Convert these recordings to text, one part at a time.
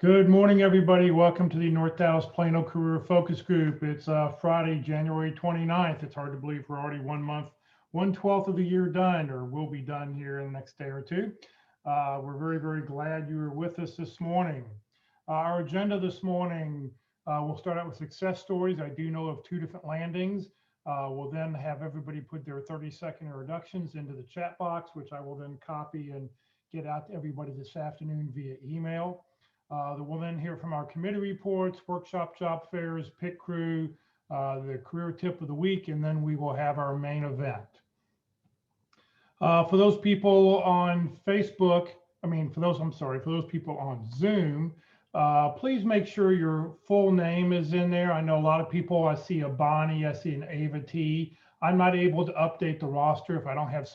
Good morning, everybody. Welcome to the North Dallas Plano Career Focus Group. It's Friday, January 29th. It's hard to believe we're already 1 month, 1/12 of the year done, or will be done here in the next day or two. We're very, very glad you were with us this morning. Our agenda this morning, we'll start out with success stories. I do know of 2 different landings. We'll then have everybody put their 30-second introductions into the chat box, which I will then copy and get out to everybody this afternoon via email. We'll then hear from our committee reports, workshop job fairs, pit crew, the career tip of the week, and then we will have our main event. For those people on Facebook, for those people on Zoom, please make sure your full name is in there. I know a lot of people, I see a Bonnie, I see an Ava T. I'm not able to update the roster if I don't have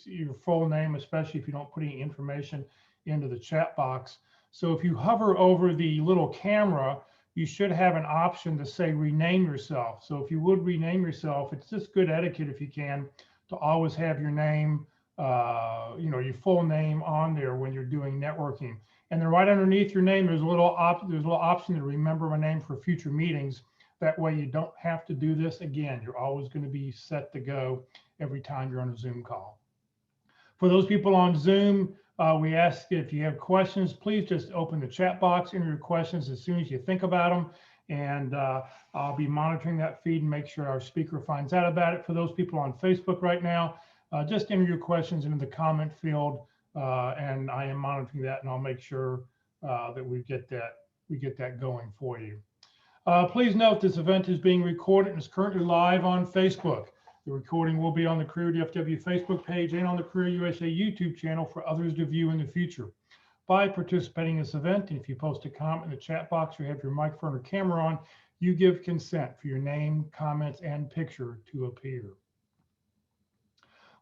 your full name, especially if you don't put any information into the chat box. So if you hover over the little camera, you should have an option to say rename yourself. So if you would rename yourself, it's just good etiquette if you can to always have your name, your full name on there when you're doing networking. And then right underneath your name, there's a little option to remember my name for future meetings. That way you don't have to do this again. You're always going to be set to go every time you're on a Zoom call. For those people on Zoom, we ask if you have questions, please just open the chat box, enter your questions as soon as you think about them. And I'll be monitoring that feed and make sure our speaker finds out about it. For those people on Facebook right now, just enter your questions into the comment field, and I am monitoring that, and I'll make sure that we get that going for you. Please note this event is being recorded and is currently live on Facebook. The recording will be on the Career DFW Facebook page and on the Career USA YouTube channel for others to view in the future. By participating in this event, and if you post a comment in the chat box or have your microphone or camera on, you give consent for your name, comments, and picture to appear.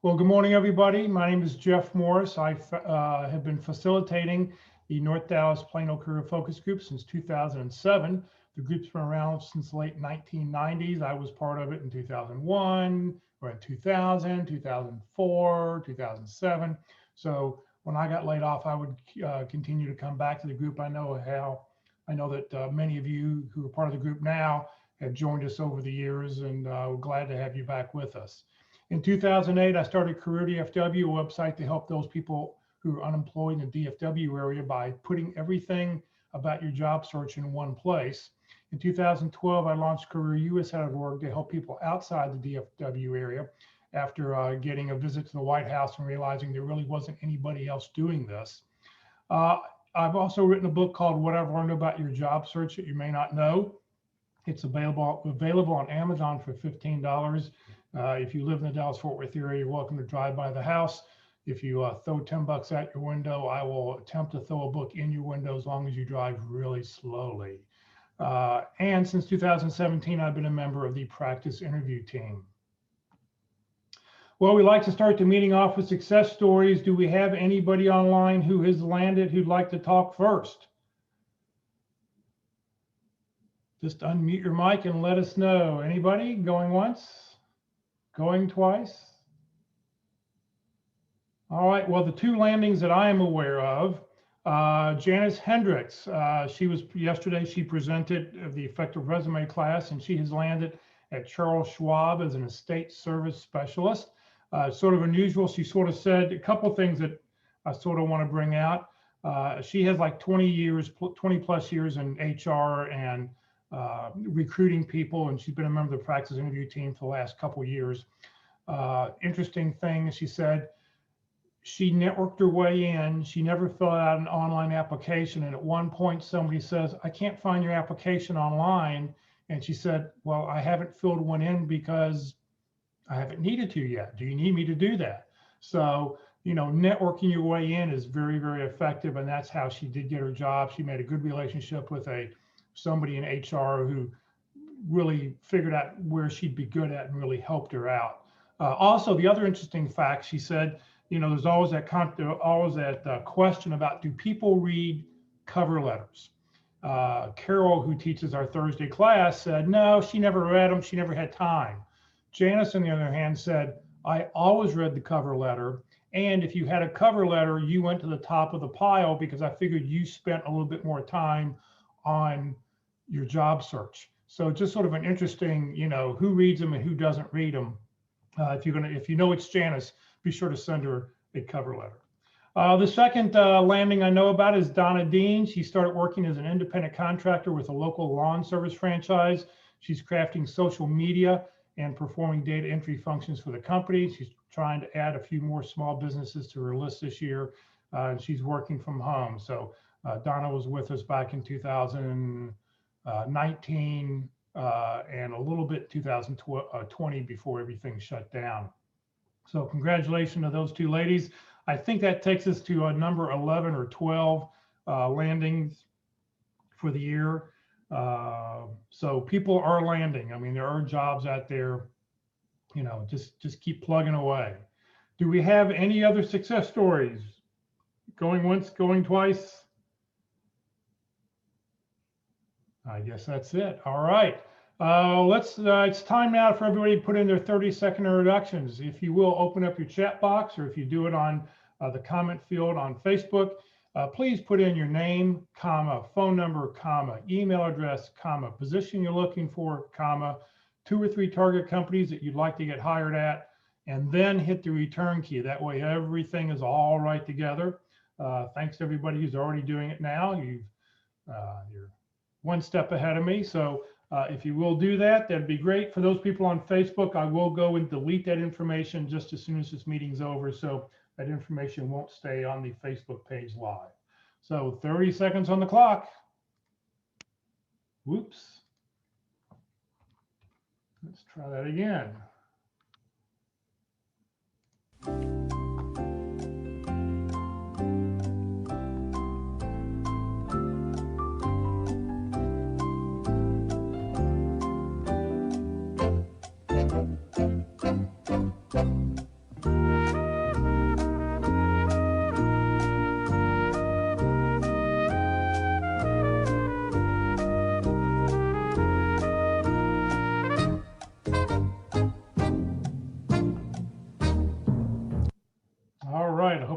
Well, good morning, everybody. My name is Jeff Morris. I have been facilitating the North Dallas Plano Career Focus Group since 2007. The group's been around since the late 1990s. I was part of it in 2001, or in 2000, 2004, 2007. So when I got laid off, I would continue to come back to the group. I know that many of you who are part of the group now have joined us over the years, and we're glad to have you back with us. In 2008, I started Career DFW, a website to help those people who are unemployed in the DFW area by putting everything about your job search in one place. In 2012, I launched CareerUSA.org to help people outside the DFW area after getting a visit to the White House and realizing there really wasn't anybody else doing this. I've also written a book called What I've Learned About Your Job Search That You May Not Know. It's available on Amazon for $15. If you live in the Dallas-Fort Worth area, you're welcome to drive by the house. If you throw $10 at your window, I will attempt to throw a book in your window as long as you drive really slowly. And since 2017, I've been a member of the practice interview team. Well, we like to start the meeting off with success stories. Do we have anybody online who has landed who'd like to talk first? Just unmute your mic and let us know. Anybody going once? Going twice? All right, well, the 2 landings that I am aware of, Janice Hendricks, yesterday she presented the effective resume class, and she has landed at Charles Schwab as an estate service specialist. Sort of unusual. She sort of said a couple things that I sort of want to bring out. She has like 20 plus years in HR and recruiting people, and she's been a member of the practice interview team for the last couple of years. Interesting thing, she said, she networked her way in. She never filled out an online application. And at one point, somebody says, I can't find your application online. And she said, well, I haven't filled one in because I haven't needed to yet. Do you need me to do that? So, networking your way in is very, very effective. And that's how she did get her job. She made a good relationship with somebody in HR who really figured out where she'd be good at and really helped her out. Also, the other interesting fact, she said, there's always that question about, do people read cover letters? Carol, who teaches our Thursday class, said, no, she never read them. She never had time. Janice, on the other hand, said, I always read the cover letter, And if you had a cover letter, you went to the top of the pile because I figured you spent a little bit more time on your job search. So just sort of an interesting, who reads them and who doesn't read them. If you know it's Janice, be sure to send her a cover letter. The second landing I know about is Donna Dean. She started working as an independent contractor with a local lawn service franchise. She's crafting social media and performing data entry functions for the company. She's trying to add a few more small businesses to her list this year. And she's working from home. So Donna was with us back in 2019 and a little bit 2020 before everything shut down. So congratulations to those two ladies. I think that takes us to number 11 or 12 landings for the year. So people are landing. I mean, there are jobs out there, just keep plugging away. Do we have any other success stories? Going once, going twice? I guess that's it. All right. It's time now for everybody to put in their 30-second introductions. If you will, open up your chat box, or if you do it on the comment field on Facebook, please put in your name, comma, phone number, comma, email address, comma, position you're looking for, comma, 2 or 3 target companies that you'd like to get hired at, and then hit the return key. That way everything is all right together. Thanks to everybody who's already doing it now. You're one step ahead of me. So if you will do that, that'd be great. For those people on Facebook, I will go and delete that information just as soon as this meeting's over. So that information won't stay on the Facebook page live. So 30 seconds on the clock. Whoops. Let's try that again.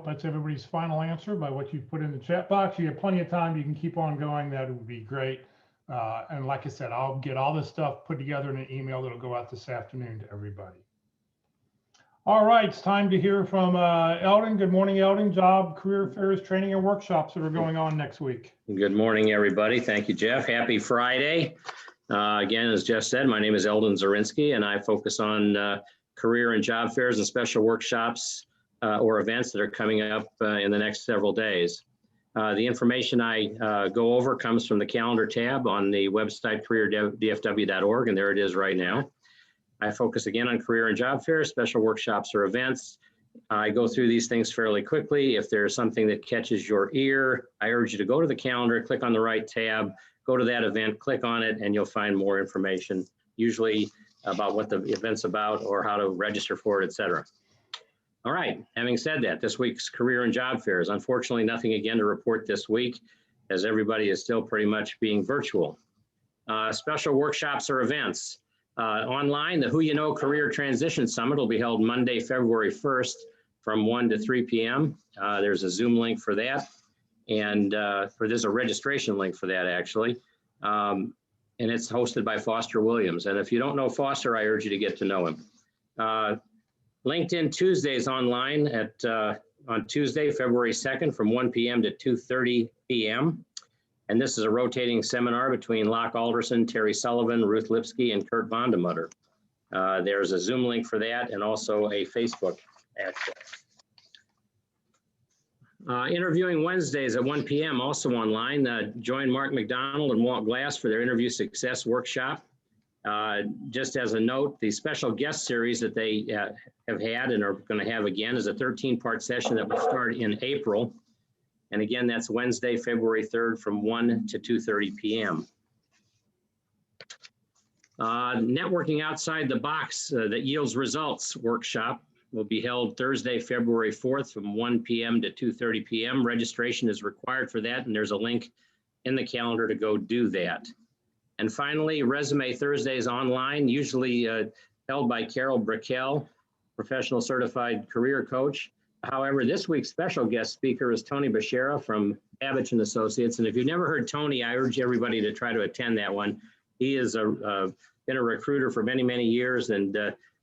That's everybody's final answer by what you put in the chat box. You have plenty of time. You can keep on going. That would be great. And like I said, I'll get all this stuff put together in an email that'll go out this afternoon to everybody. All right, it's time to hear from Eldon. Good morning, Eldon. Job, career fairs, training, and workshops that are going on next week. Good morning, everybody. Thank you, Jeff. Happy Friday. Again, as Jeff said, my name is Eldon Zarinsky, and I focus on career and job fairs and special workshops or events that are coming up in the next several days. The information I go over comes from the calendar tab on the website careerdfw.org, and there it is right now. I focus again on career and job fairs, special workshops or events. I go through these things fairly quickly. If there's something that catches your ear, I urge you to go to the calendar, click on the right tab, go to that event, click on it, and you'll find more information, usually about what the event's about or how to register for it, etc. All right, having said that, this week's career and job fairs, unfortunately, nothing again to report this week, as everybody is still pretty much being virtual. Special workshops or events. Online, the Who You Know Career Transition Summit will be held Monday, February 1st from 1 to 3 p.m. There's a Zoom link for that, and there's a registration link for that, actually. And it's hosted by Foster Williams. And if you don't know Foster, I urge you to get to know him. LinkedIn Tuesdays online on Tuesday, February 2nd from 1 p.m. to 2:30 p.m. And this is a rotating seminar between Locke Alderson, Terry Sullivan, Ruth Lipsky, and Kurt Vondemutter. There's a Zoom link for that and also a Facebook access. Interviewing Wednesdays at 1 p.m. also online. Join Mark McDonald and Walt Glass for their interview success workshop. Just as a note, the special guest series that they have had and are going to have again is a 13-part session that will start in April. And again, that's Wednesday, February 3rd from 1 to 2:30 p.m. Networking Outside the Box that Yields Results workshop will be held Thursday, February 4th from 1 p.m. to 2:30 p.m. Registration is required for that, and there's a link in the calendar to go do that. And finally, Resume Thursdays online, usually held by Carol Brickell, professional certified career coach. However, this week's special guest speaker is Tony Bashara from Babbage and Associates. And if you've never heard Tony, I urge everybody to try to attend that one. He is been a recruiter for many, many years, and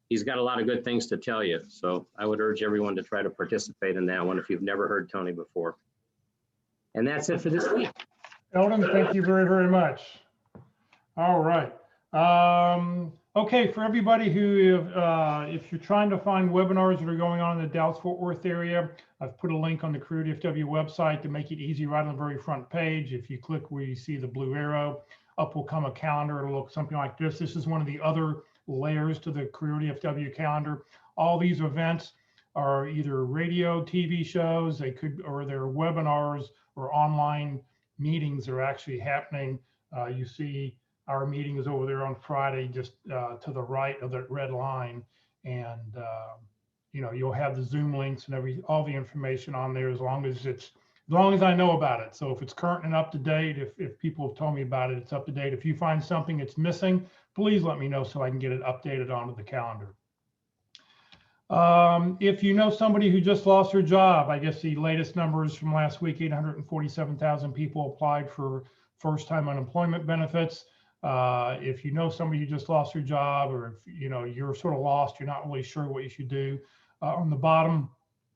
he's got a lot of good things to tell you. So I would urge everyone to try to participate in that one if you've never heard Tony before. And that's it for this week. Eldon, thank you very, very much. All right. Okay, for everybody who, if you're trying to find webinars that are going on in the Dallas-Fort Worth area, I've put a link on the Career DFW website to make it easy right on the very front page. If you click where you see the blue arrow, up will come a calendar. It'll look something like this. This is one of the other layers to the Career DFW calendar. All these events are either radio, TV shows, they could, or they're webinars or online meetings that are actually happening. You see our meeting is over there on Friday, just to the right of that red line. And, you know, you'll have the Zoom links and all the information on there as long as I know about it. So if it's current and up to date, if people have told me about it, it's up to date. If you find something that's missing, please let me know so I can get it updated onto the calendar. If you know somebody who just lost their job, I guess the latest numbers from last week, 847,000 people applied for first-time unemployment benefits. If you know somebody who just lost their job, or if you know you're sort of lost, you're not really sure what you should do, on the bottom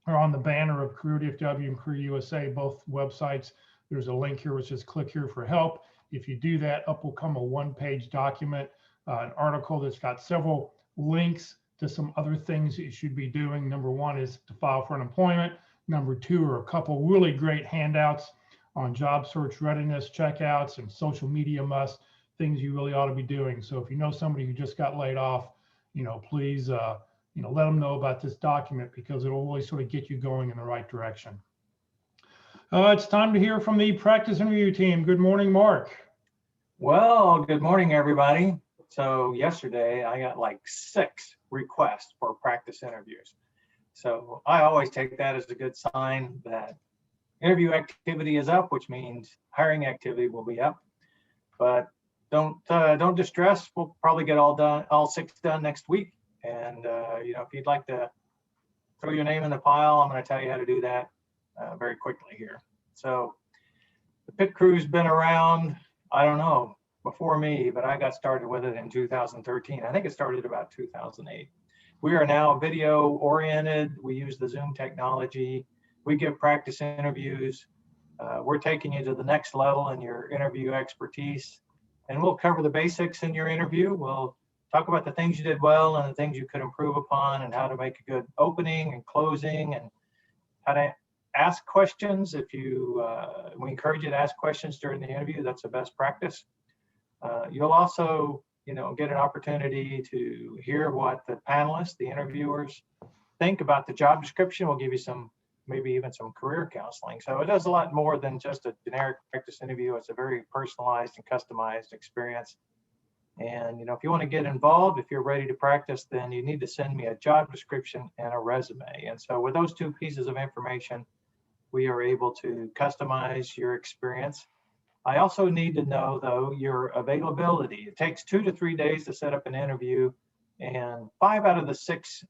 or on the banner of Career DFW and Career USA, both websites, there's a link here which says click here for help. If you do that, up will come a one-page document, an article that's got several links to some other things that you should be doing. Number one is to file for unemployment. Number two are a couple really great handouts on job search readiness checkouts and social media musts, things you really ought to be doing. So if you know somebody who just got laid off, you know, please, you know, let them know about this document because it'll really sort of get you going in the right direction. It's time to hear from the practice interview team. Good morning, Mark. Well, good morning, everybody. So yesterday I got like 6 requests for practice interviews. So I always take that as a good sign that interview activity is up, which means hiring activity will be up. But don't distress. We'll probably get all 6 done next week. And you know, if you'd like to throw your name in the pile, I'm going to tell you how to do that very quickly here. So the pit crew's been around, I don't know, before me, but I got started with it in 2013. I think it started about 2008. We are now video oriented. We use the Zoom technology. We give practice interviews. We're taking you to the next level in your interview expertise. And we'll cover the basics in your interview. We'll talk about the things you did well and the things you could improve upon and how to make a good opening and closing and how to ask questions. If you, we encourage you to ask questions during the interview. That's the best practice. You'll also, you know, get an opportunity to hear what the panelists, the interviewers think about the job description. We'll give you some, maybe even some career counseling. So it does a lot more than just a generic practice interview. It's a very personalized and customized experience. And, you know, if you want to get involved, if you're ready to practice, then you need to send me a job description and a resume. And so with those 2 pieces of information, we are able to customize your experience. I also need to know, though, your availability. It takes 2 to 3 days to set up an interview, and 5 out of the 6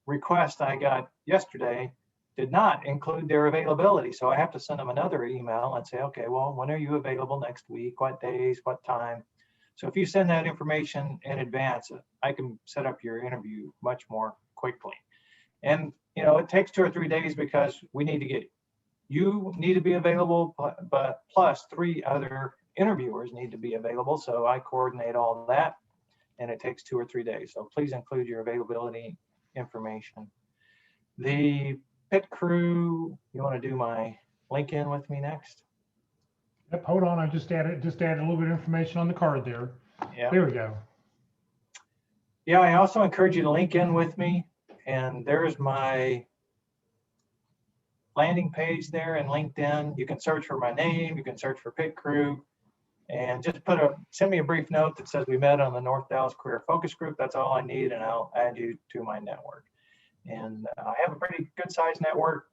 requests I got yesterday did not include their availability. So I have to send them another email and say, okay, well, when are you available next week? What days, what time? So if you send that information in advance, I can set up your interview much more quickly. And, you know, it takes 2 or 3 days because we need to get, you need to be available, but plus 3 other interviewers need to be available. So I coordinate all that, and it takes 2 or 3 days. So please include your availability information. The pit crew, you want to do my link in with me next? Yep, hold on. I just added a little bit of information on the card there. Yeah. There we go. Yeah, I also encourage you to link in with me. And there's my landing page there in LinkedIn. You can search for my name. You can search for pit crew. And just send me a brief note that says we met on the North Dallas Career Focus Group. That's all I need, and I'll add you to my network. And I have a pretty good sized network,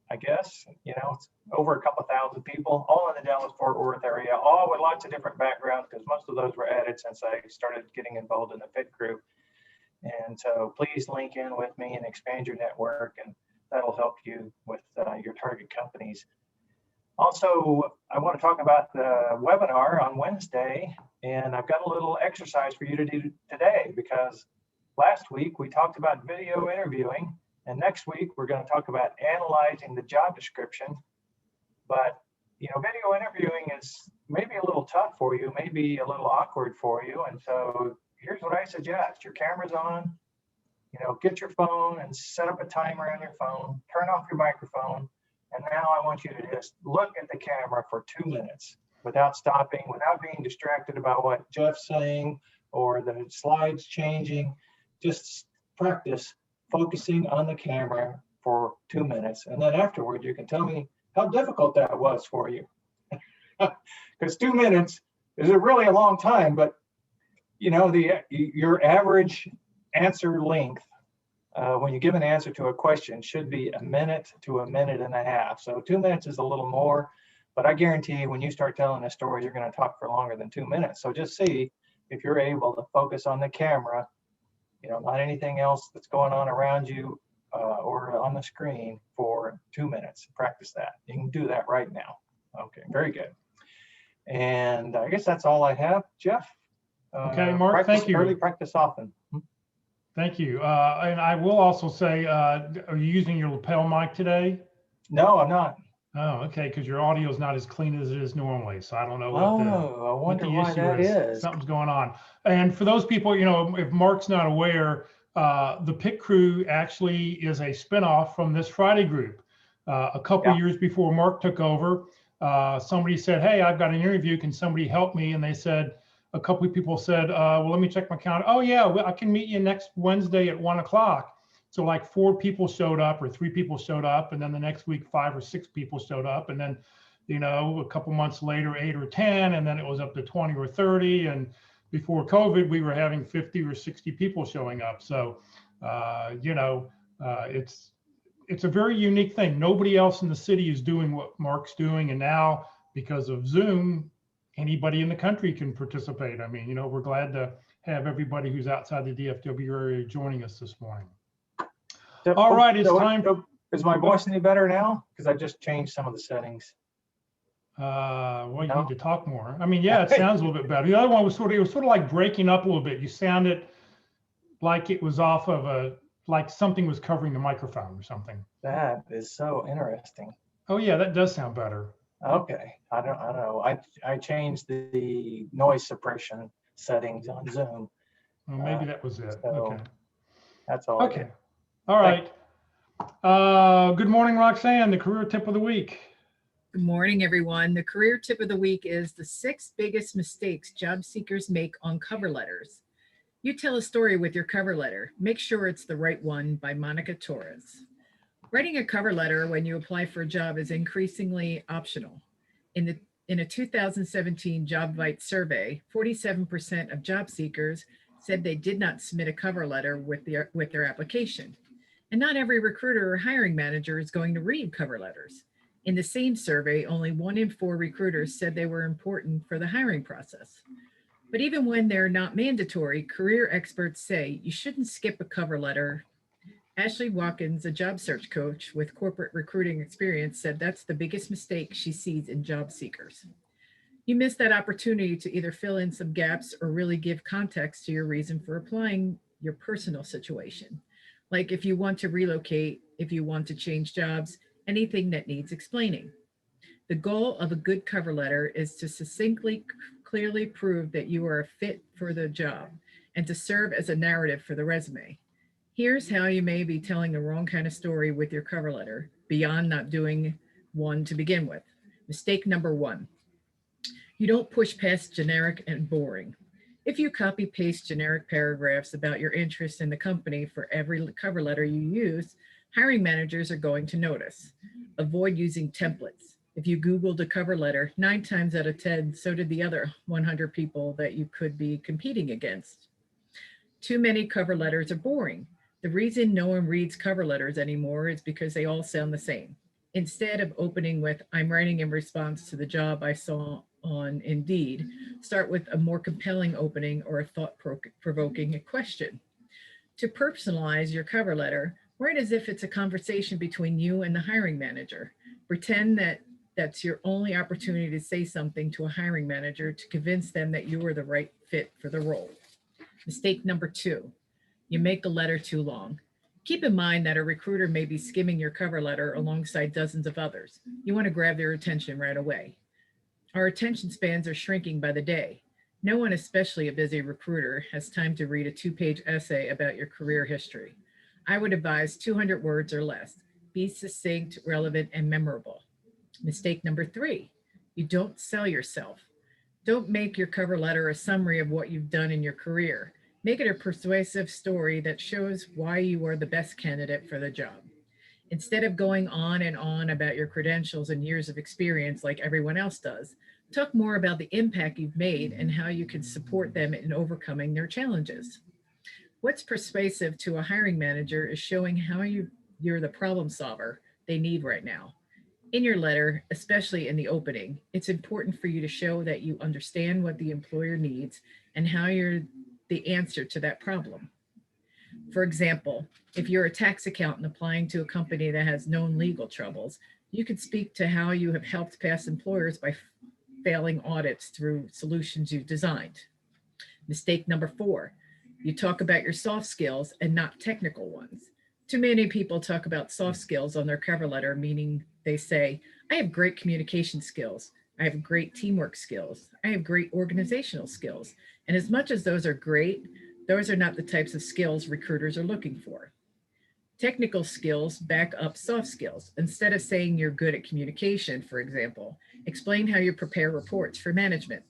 I guess. You know, it's over a couple thousand people, all in the Dallas-Fort Worth area, all with lots of different backgrounds, because most of those were added since I started getting involved in the pit crew. And so please link in with me and expand your network. And that'll help you with your target companies. Also, I want to talk about the webinar on Wednesday, and I've got a little exercise for you to do today, because last week we talked about video interviewing, and next week we're going to talk about analyzing the job description. But video interviewing is maybe a little tough for you, maybe a little awkward for you, and so here's what I suggest. Your camera's on, get your phone and set up a timer on your phone, turn off your microphone, and now I want you to just look at the camera for 2 minutes without stopping, without being distracted about what Jeff's saying or the slides changing. Just practice focusing on the camera for 2 minutes. And then afterward, you can tell me how difficult that was for you. Because 2 minutes is really a long time, but your average answer length when you give an answer to a question should be a minute to a minute and a half. So 2 minutes is a little more, but I guarantee you when you start telling a story, you're going to talk for longer than 2 minutes. So just see if you're able to focus on the camera, not anything else that's going on around you or on the screen for 2 minutes. Practice that. You can do that right now. Okay, very good. And I guess that's all I have, Jeff. Okay, Mark, thank you. Early, practice often. Thank you. And I will also say, are you using your lapel mic today? No, I'm not. Oh, okay, because your audio is not as clean as it is normally. So I don't know I wonder why that is. Something's going on. And for those people, if Mark's not aware, the Pit Crew actually is a spinoff from this Friday group. A couple years before Mark took over, somebody said, hey, I've got an interview. Can somebody help me? And they said, a couple of people said, well, let me check my calendar. Oh, yeah, I can meet you next Wednesday at 1 o'clock. So like 4 people showed up or 3 people showed up. And then the next week, 5 or 6 people showed up. And then, a couple months later, 8 or 10. And then it was up to 20 or 30. And before COVID, we were having 50 or 60 people showing up. So, it's a very unique thing. Nobody else in the city is doing what Mark's doing. And now, because of Zoom, anybody in the country can participate. I mean, we're glad to have everybody who's outside the DFW area joining us this morning. All right, it's time. Is my voice any better now? Because I just changed some of the settings. Well, you need to talk more. I mean, yeah, it sounds a little bit better. The other one was sort of like breaking up a little bit. You sounded like it was off of like something was covering the microphone or something. That is so interesting. Oh yeah, that does sound better. Okay, I don't know. I changed the noise suppression settings on Zoom. Well, maybe that was it. So okay. That's all. Okay. All right. Good morning, Roxanne, the career tip of the week. Good morning, everyone. The career tip of the week is the 6 biggest mistakes job seekers make on cover letters. You tell a story with your cover letter. Make sure it's the right one, by Monica Torres. Writing a cover letter when you apply for a job is increasingly optional. In a 2017 JobVite survey, 47% of job seekers said they did not submit a cover letter with their application. And not every recruiter or hiring manager is going to read cover letters. In the same survey, only 1 in 4 recruiters said they were important for the hiring process. But even when they're not mandatory, career experts say you shouldn't skip a cover letter. Ashley Watkins, a job search coach with corporate recruiting experience, said that's the biggest mistake she sees in job seekers. You miss that opportunity to either fill in some gaps or really give context to your reason for applying, your personal situation. Like if you want to relocate, if you want to change jobs, anything that needs explaining. The goal of a good cover letter is to succinctly, clearly prove that you are a fit for the job and to serve as a narrative for the resume. Here's how you may be telling the wrong kind of story with your cover letter beyond not doing one to begin with. Mistake number 1, you don't push past generic and boring. If you copy paste generic paragraphs about your interest in the company for every cover letter you use, hiring managers are going to notice. Avoid using templates. If you Googled a cover letter, 9 times out of 10, so did the other 100 people that you could be competing against. Too many cover letters are boring. The reason no one reads cover letters anymore is because they all sound the same. Instead of opening with, I'm writing in response to the job I saw on Indeed, start with a more compelling opening or a thought-provoking question. To personalize your cover letter, Write as if it's a conversation between you and the hiring manager. Pretend that that's your only opportunity to say something to a hiring manager to convince them that you are the right fit for the role. Mistake number 2, you make the letter too long. Keep in mind that a recruiter may be skimming your cover letter alongside dozens of others. You want to grab their attention right away. Our attention spans are shrinking by the day. No one, especially a busy recruiter, has time to read a 2-page essay about your career history. I would advise 200 words or less. Be succinct, relevant, and memorable. Mistake number 3, you don't sell yourself. Don't make your cover letter a summary of what you've done in your career. Make it a persuasive story that shows why you are the best candidate for the job. Instead of going on and on about your credentials and years of experience like everyone else does, talk more about the impact you've made and how you can support them in overcoming their challenges. What's persuasive to a hiring manager is showing how you're the problem solver they need right now. In your letter, especially in the opening, it's important for you to show that you understand what the employer needs and how you're the answer to that problem. For example, if you're a tax accountant applying to a company that has known legal troubles, you could speak to how you have helped past employers by failing audits through solutions you've designed. Mistake number 4, you talk about your soft skills and not technical ones. Too many people talk about soft skills on their cover letter, meaning they say, I have great communication skills. I have great teamwork skills. I have great organizational skills. And as much as those are great, those are not the types of skills recruiters are looking for. Technical skills back up soft skills. Instead of saying you're good at communication, for example, explain how you prepare reports for management.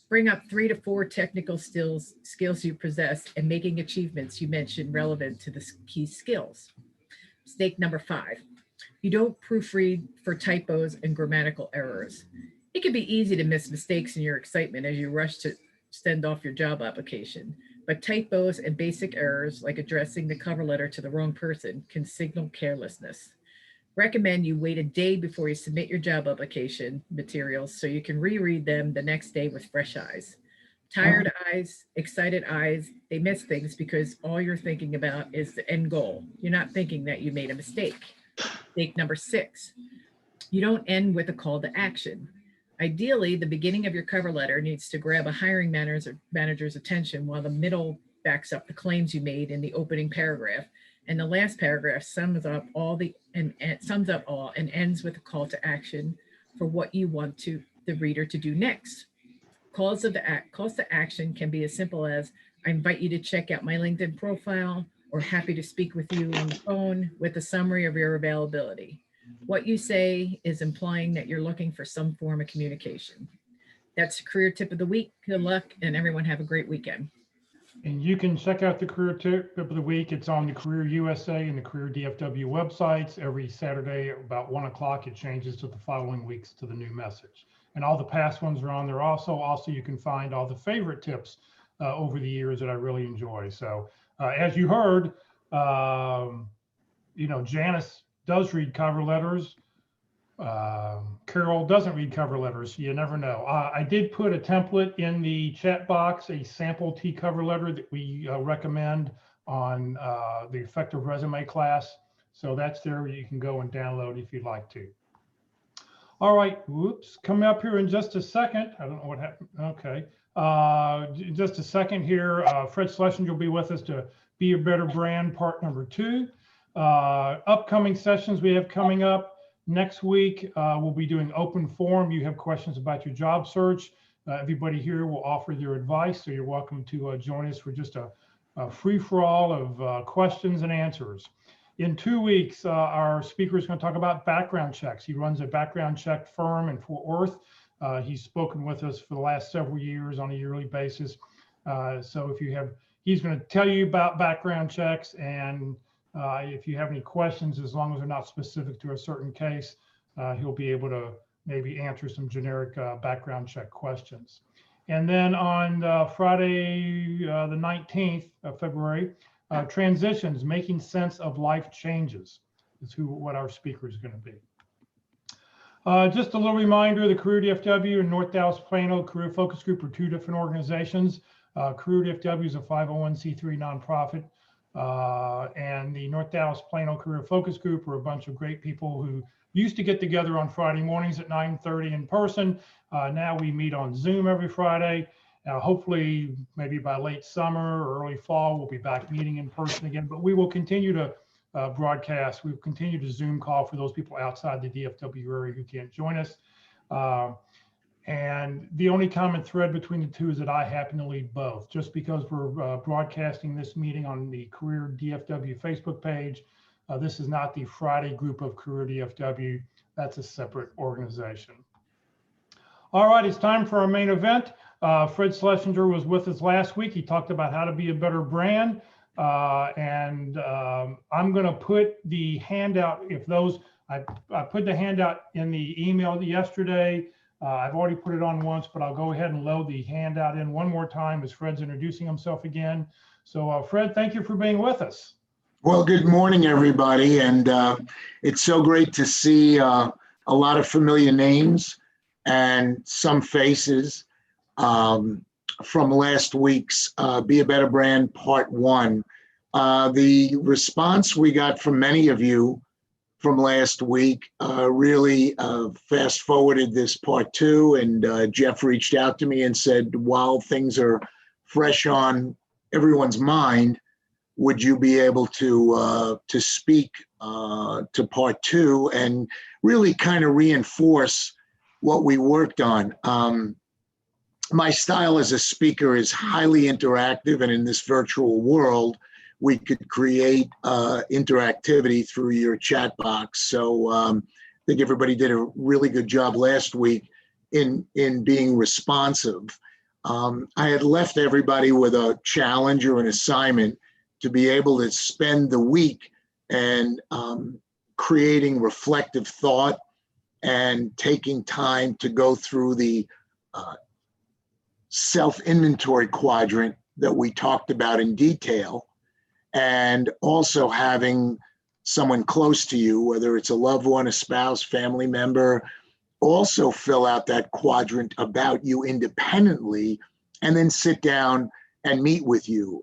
Bring up 3 to 4 technical skills you possess and making achievements you mentioned relevant to the key skills. Mistake number 5, you don't proofread for typos and grammatical errors. It can be easy to miss mistakes in your excitement as you rush to send off your job application, but typos and basic errors like addressing the cover letter to the wrong person can signal carelessness. Recommend you wait a day before you submit your job application materials so you can reread them the next day with fresh eyes. Tired eyes, excited eyes, they miss things because all you're thinking about is the end goal. You're not thinking that you made a mistake. Mistake number 6, you don't end with a call to action. Ideally, the beginning of your cover letter needs to grab a hiring manager's attention while the middle backs up the claims you made in the opening paragraph, and the last paragraph sums up all and ends with a call to action for what you want the reader to do next. Calls to action can be as simple as, I invite you to check out my LinkedIn profile, or happy to speak with you on the phone with a summary of your availability. What you say is implying that you're looking for some form of communication. That's the career tip of the week. Good luck, and everyone have a great weekend. And you can check out the career tip of the week. It's on the Career USA and the Career DFW websites. Every Saturday about 1 o'clock, it changes to the following weeks to the new message. And all the past ones are on there also. Also, you can find all the favorite tips over the years that I really enjoy. So as you heard, Janice does read cover letters. Carol doesn't read cover letters. You never know. I did put a template in the chat box, a sample T cover letter that we recommend on the effective resume class. So that's there. You can go and download if you'd like to. All right. Whoops. Coming up here in just a second. I don't know what happened. Okay. Just a second here. Fred Schlesinger will be with us to Be Your Better Brand, part number 2. Upcoming sessions we have coming up. Next week, we'll be doing open forum. You have questions about your job search. Everybody here will offer their advice, so you're welcome to join us for just a free-for-all of questions and answers. In 2 weeks, our speaker is going to talk about background checks. He runs a background check firm in Fort Worth. He's spoken with us for the last several years on a yearly basis. So he's going to tell you about background checks, and if you have any questions, as long as they're not specific to a certain case, he'll be able to maybe answer some generic background check questions. And then on Friday, the 19th of February, transitions, making sense of life changes is what our speaker is going to be. Just a little reminder, the Career DFW and North Dallas Plano Career Focus Group are 2 different organizations. Career DFW is a 501c3 nonprofit. and the North Dallas Plano Career Focus Group are a bunch of great people who used to get together on Friday mornings at 9:30 in person. Now we meet on Zoom every Friday. Hopefully, maybe by late summer or early fall, we'll be back meeting in person again, but we will continue to broadcast. We'll continue to Zoom call for those people outside the DFW area who can't join us. And the only common thread between the two is that I happen to lead both. Just because we're broadcasting this meeting on the Career DFW Facebook page, this is not the Friday group of Career DFW. That's a separate organization. All right, it's time for our main event. Fred Schlesinger was with us last week. He talked about how to be a better brand. I'm going to put the handout, I put the handout in the email yesterday. I've already put it on once, but I'll go ahead and load the handout in one more time as Fred's introducing himself again. So Fred, thank you for being with us. Well, good morning, everybody. And it's so great to see a lot of familiar names and some faces from last week's Be a Better Brand Part 1. The response we got from many of you from last week really fast forwarded this Part 2, and Jeff reached out to me and said, while things are fresh on everyone's mind, would you be able to speak to Part 2 and really kind of reinforce what we worked on? My style as a speaker is highly interactive, and in this virtual world, we could create interactivity through your chat box. So I think everybody did a really good job last week in being responsive. I had left everybody with a challenge or an assignment to be able to spend the week and creating reflective thought and taking time to go through the self-inventory quadrant that we talked about in detail, and also having someone close to you, whether it's a loved one, a spouse, family member, also fill out that quadrant about you independently, and then sit down and meet with you.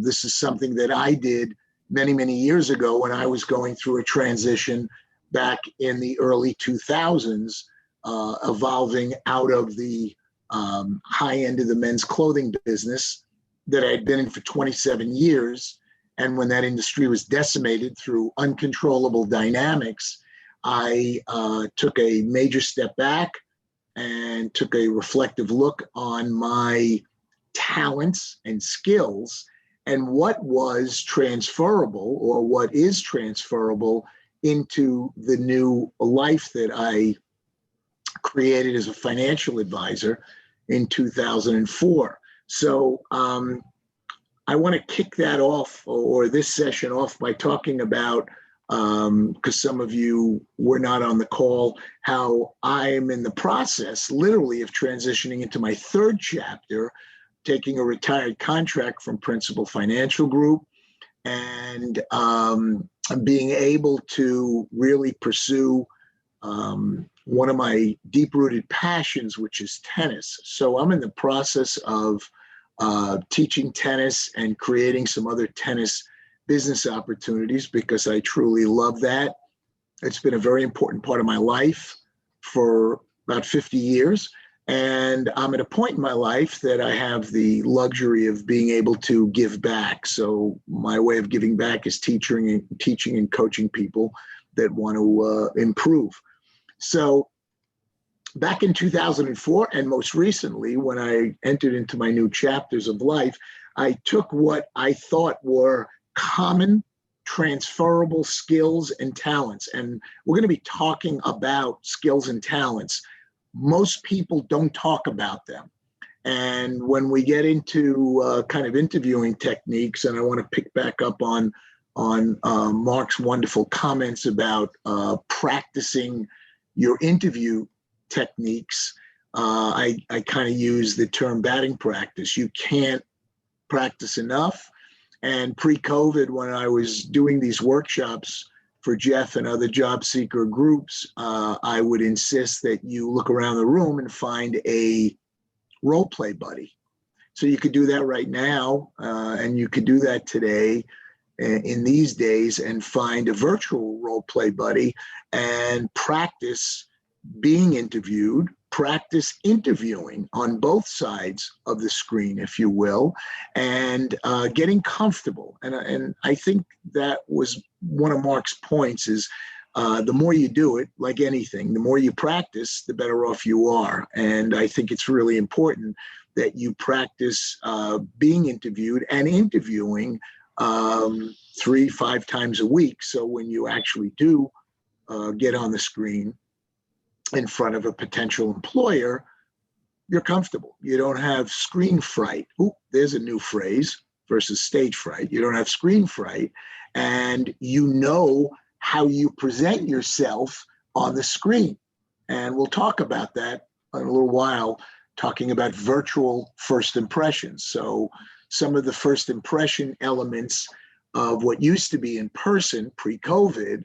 This is something that I did many, many years ago when I was going through a transition back in the early 2000s, evolving out of the high end of the men's clothing business that I had been in for 27 years. And when that industry was decimated through uncontrollable dynamics, I took a major step back and took a reflective look on my talents and skills and what was transferable or what is transferable into the new life that I created as a financial advisor in 2004. So I want to kick that off, or this session off, by talking about, because some of you were not on the call, how I am in the process, literally, of transitioning into my third chapter, taking a retired contract from Principal Financial Group, and being able to really pursue one of my deep-rooted passions, which is tennis. So I'm in the process of teaching tennis and creating some other tennis business opportunities because I truly love that. It's been a very important part of my life for about 50 years. And I'm at a point in my life that I have the luxury of being able to give back. So my way of giving back is teaching and coaching people that want to improve. So back in 2004, and most recently, when I entered into my new chapters of life, I took what I thought were common transferable skills and talents. And we're going to be talking about skills and talents. Most people don't talk about them. And when we get into kind of interviewing techniques, and I want to pick back up on Mark's wonderful comments about practicing your interview techniques, I kind of use the term batting practice. You can't practice enough. And pre-COVID, when I was doing these workshops for Jeff and other job seeker groups, I would insist that you look around the room and find a role play buddy. So you could do that right now, and you could do that today. in these days and find a virtual role play buddy and practice being interviewed, practice interviewing on both sides of the screen, if you will, and getting comfortable. And I think that was one of Mark's points is the more you do it, like anything, the more you practice, the better off you are. And I think it's really important that you practice being interviewed and interviewing 3-5 times a week. So when you actually do get on the screen in front of a potential employer, you're comfortable. You don't have screen fright. Ooh, there's a new phrase versus stage fright. You don't have screen fright, and you know how you present yourself on the screen. And we'll talk about that in a little while, talking about virtual first impressions. So some of the first impression elements of what used to be in person pre-COVID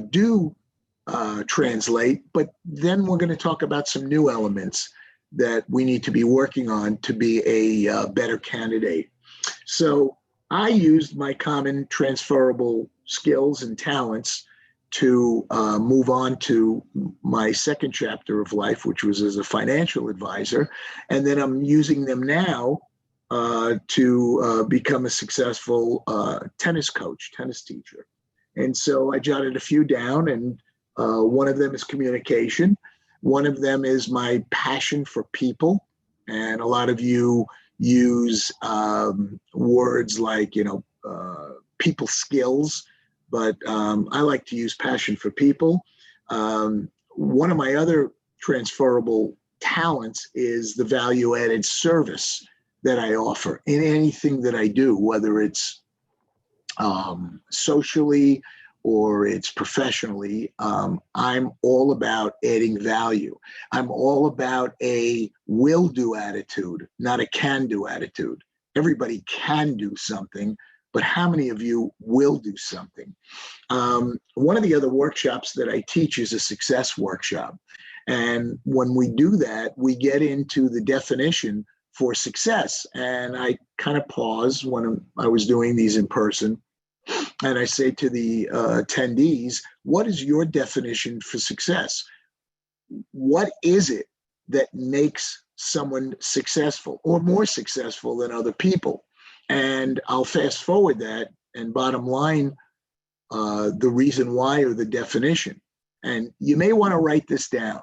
do translate, but then we're going to talk about some new elements that we need to be working on to be a better candidate. So I used my common transferable skills and talents to move on to my second chapter of life, which was as a financial advisor. And then I'm using them now to become a successful tennis coach, tennis teacher. And so I jotted a few down, and one of them is communication. One of them is my passion for people. And a lot of you use words like, people skills, but I like to use passion for people. One of my other transferable talents is the value-added service that I offer in anything that I do, whether it's socially or it's professionally. I'm all about adding value. I'm all about a will-do attitude, not a can-do attitude. Everybody can do something, but how many of you will do something? One of the other workshops that I teach is a success workshop. And when we do that, we get into the definition for success. And I kind of pause when I was doing these in person. And I say to the attendees, what is your definition for success? What is it that makes someone successful or more successful than other people? And I'll fast forward that and bottom line the reason why or the definition. And you may want to write this down.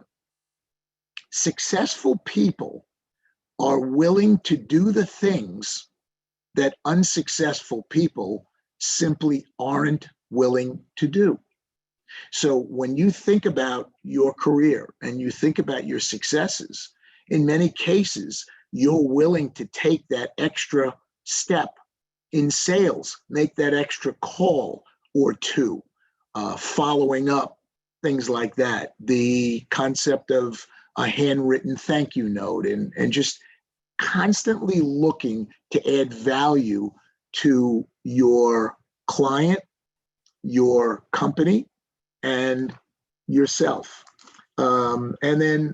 Successful people are willing to do the things that unsuccessful people simply aren't willing to do. So when you think about your career and you think about your successes, in many cases, you're willing to take that extra step in sales, make that extra call or two, following up, things like that. The concept of a handwritten thank you note and just constantly looking to add value to your client, your company, and yourself. And then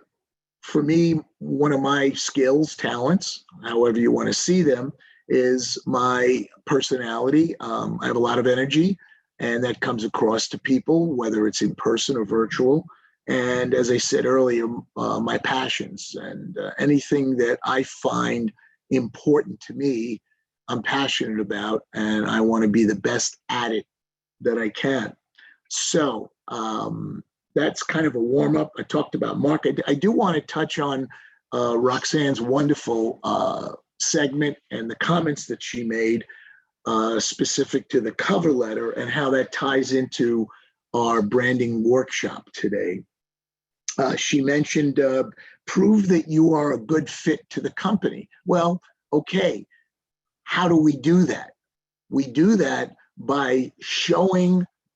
for me, one of my skills, talents, however you want to see them, is my personality. I have a lot of energy, and that comes across to people, whether it's in person or virtual. And as I said earlier, my passions and anything that I find important to me, I'm passionate about, and I want to be the best at it that I can. So that's kind of a warm up. I talked about Mark. I do want to touch on Roxanne's wonderful segment and the comments that she made specific to the cover letter and how that ties into our branding workshop today. She mentioned, prove that you are a good fit to the company. Well, okay, how do we do that? We do that by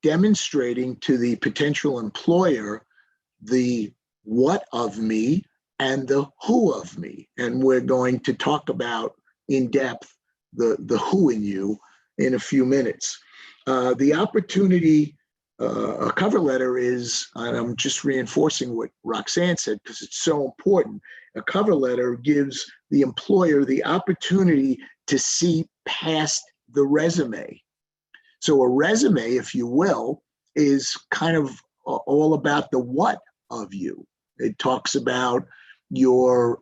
demonstrating to the potential employer the what of me and the who of me. And we're going to talk about in depth the who in you in a few minutes. The opportunity, a cover letter is, and I'm just reinforcing what Roxanne said because it's so important. A cover letter gives the employer the opportunity to see past the resume. So a resume, if you will, is kind of all about the what of you. It talks about your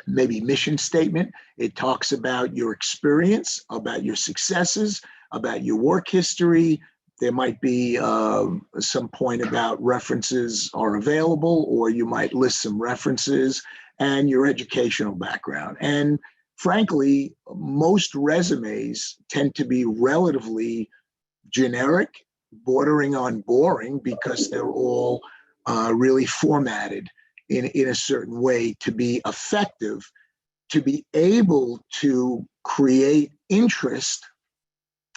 maybe mission statement. It talks about your experience, about your successes, about your work history. There might be some point about references are available, or you might list some references, and your educational background. And frankly, most resumes tend to be relatively generic, bordering on boring, because they're all really formatted in a certain way to be effective, to be able to create interest.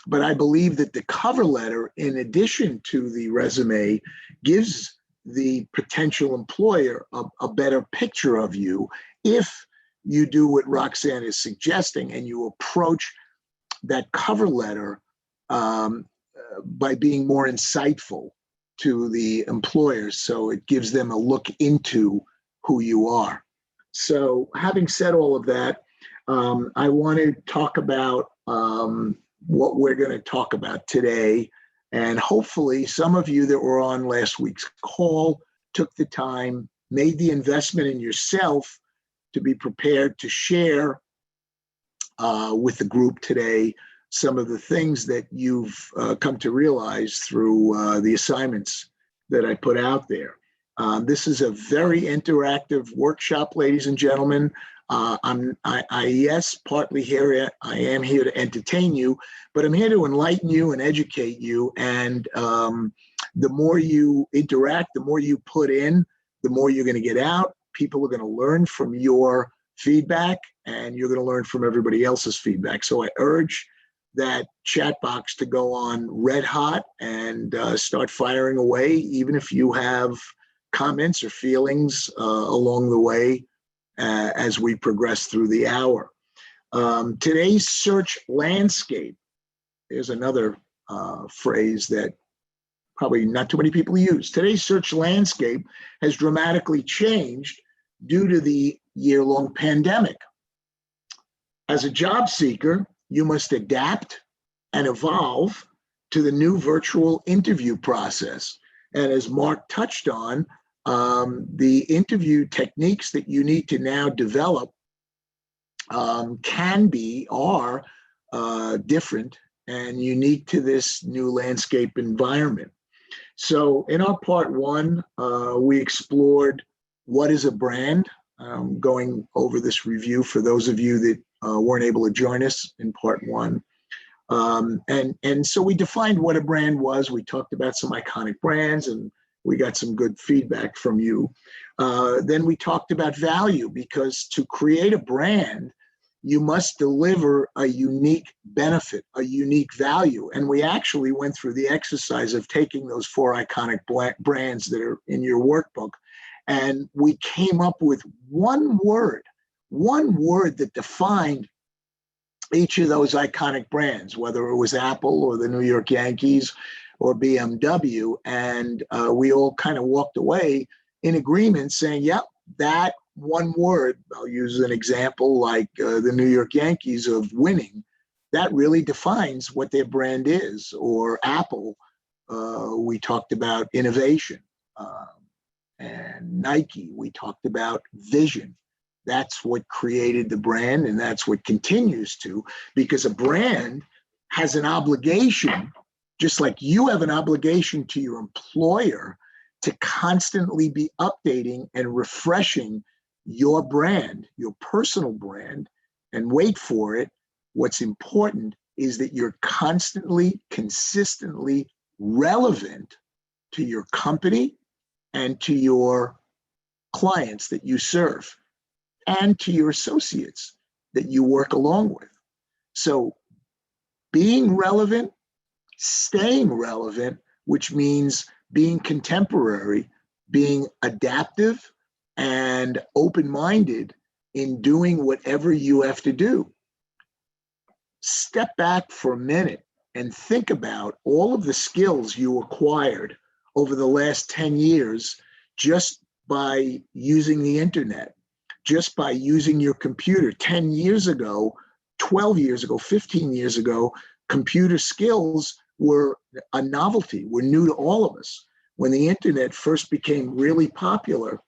But I believe that the cover letter, in addition to the resume, gives the potential employer a better picture of you if you do what Roxanne is suggesting and you approach that cover letter by being more insightful to the employers. So it gives them a look into who you are. So having said all of that, I want to talk about what we're going to talk about today. And hopefully some of you that were on last week's call took the time, made the investment in yourself to be prepared to share with the group today some of the things that you've come to realize through the assignments that I put out there. This is a very interactive workshop, ladies and gentlemen. Yes, partly here, I am here to entertain you, but I'm here to enlighten you and educate you. And the more you interact, the more you put in, the more you're going to get out. People are going to learn from your feedback, and you're going to learn from everybody else's feedback. So I urge that chat box to go on red hot and start firing away, even if you have comments or feelings along the way as we progress through the hour. Today's search landscape, there's another phrase that probably not too many people use. Today's search landscape has dramatically changed due to the year-long pandemic. As a job seeker, you must adapt and evolve to the new virtual interview process. And as Mark touched on, the interview techniques that you need to now develop are different and unique to this new landscape environment. So in our part one, we explored what is a brand, going over this review for those of you that weren't able to join us in part one. And so we defined what a brand was. We talked about some iconic brands, and we got some good feedback from you. Then we talked about value, because to create a brand, you must deliver a unique benefit, a unique value. And we actually went through the exercise of taking those 4 iconic brands that are in your workbook, and we came up with one word that defined each of those iconic brands, whether it was Apple or the New York Yankees or BMW. And we all kind of walked away in agreement saying, yep, that one word, I'll use an example like the New York Yankees of winning, that really defines what their brand is. Or Apple, we talked about innovation. And Nike, we talked about vision. That's what created the brand, and that's what continues to, because a brand has an obligation, just like you have an obligation to your employer, to constantly be updating and refreshing your brand, your personal brand. And wait for it, what's important is that you're constantly, consistently relevant to your company and to your clients that you serve, and to your associates that you work along with. So being relevant, staying relevant, which means being contemporary, being adaptive and open-minded in doing whatever you have to do. Step back for a minute and think about all of the skills you acquired over the last 10 years just by using the internet, just by using your computer. 10 years ago, 12 years ago, 15 years ago, computer skills were a novelty, were new to all of us. When the internet first became really popular,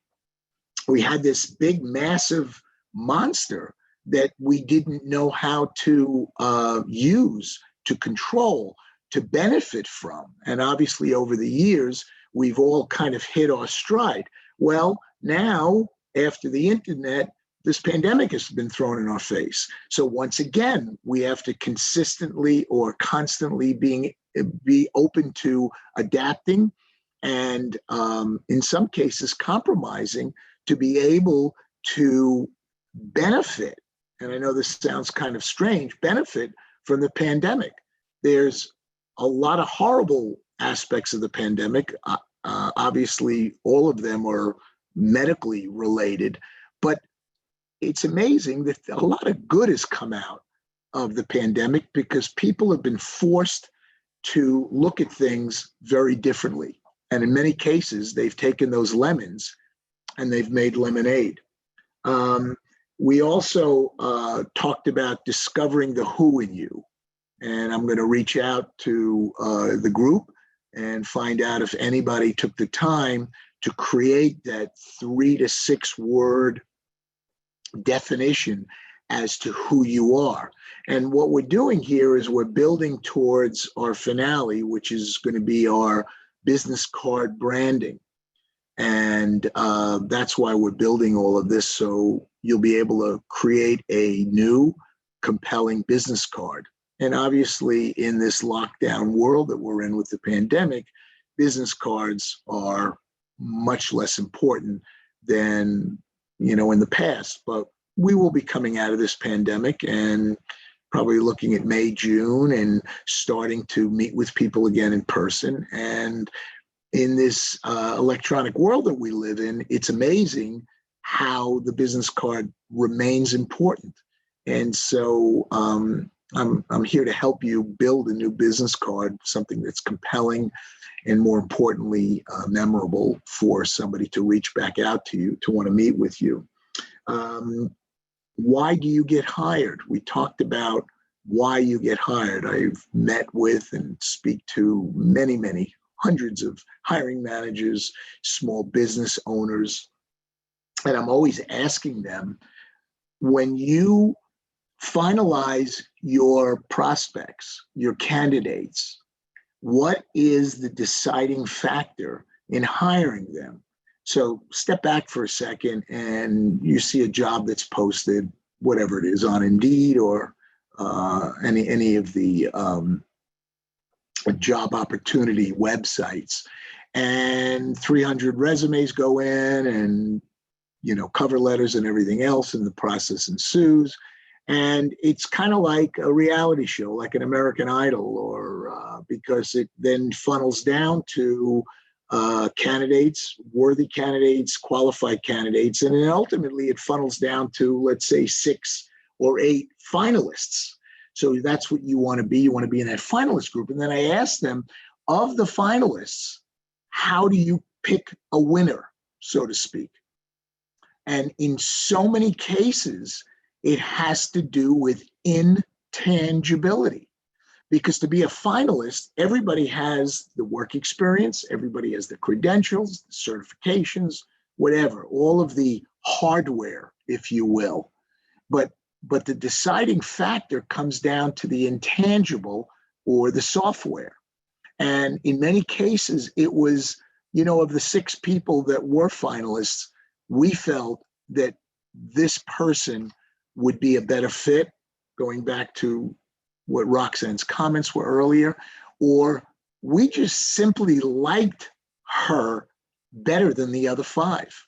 we had this big, massive monster that we didn't know how to use, to control, to benefit from. And obviously over the years, we've all kind of hit our stride. Well, now after the internet, this pandemic has been thrown in our face. So once again, we have to consistently or constantly be open to adapting and in some cases compromising to be able to benefit. And I know this sounds kind of strange, benefit from the pandemic. There's a lot of horrible aspects of the pandemic. Obviously, all of them are medically related, but it's amazing that a lot of good has come out of the pandemic because people have been forced to look at things very differently. And in many cases, they've taken those lemons and they've made lemonade. We also talked about discovering the who in you. And I'm going to reach out to the group and find out if anybody took the time to create that 3 to 6 word definition as to who you are. And what we're doing here is we're building towards our finale, which is going to be our business card branding. And that's why we're building all of this. So you'll be able to create a new, compelling business card. And obviously, in this lockdown world that we're in with the pandemic, business cards are much less important than, in the past. But we will be coming out of this pandemic and probably looking at May, June, and starting to meet with people again in person. And in this electronic world that we live in, it's amazing how the business card remains important. And so I'm here to help you build a new business card, something that's compelling and more importantly, memorable for somebody to reach back out to you, to want to meet with you. Why do you get hired? We talked about why you get hired. I've met with and speak to many, many hundreds of hiring managers, small business owners, and I'm always asking them, when you finalize your prospects, your candidates, what is the deciding factor in hiring them? So step back for a second and you see a job that's posted, whatever it is, on Indeed or any of the job opportunity websites, and 300 resumes go in and, cover letters and everything else, and the process ensues. And it's kind of like a reality show, like an American Idol, or because it then funnels down to candidates, worthy candidates, qualified candidates, and then ultimately it funnels down to, let's say, 6 or 8 finalists. So that's what you want to be. You want to be in that finalist group. And then I asked them, of the finalists, how do you pick a winner, so to speak? And in so many cases, it has to do with intangibility. Because to be a finalist, everybody has the work experience, everybody has the credentials, the certifications, whatever, all of the hardware, if you will. But the deciding factor comes down to the intangible or the software. And in many cases, it was, of the 6 people that were finalists, we felt that this person would be a better fit, going back to what Roxanne's comments were earlier, or we just simply liked her better than the other 5.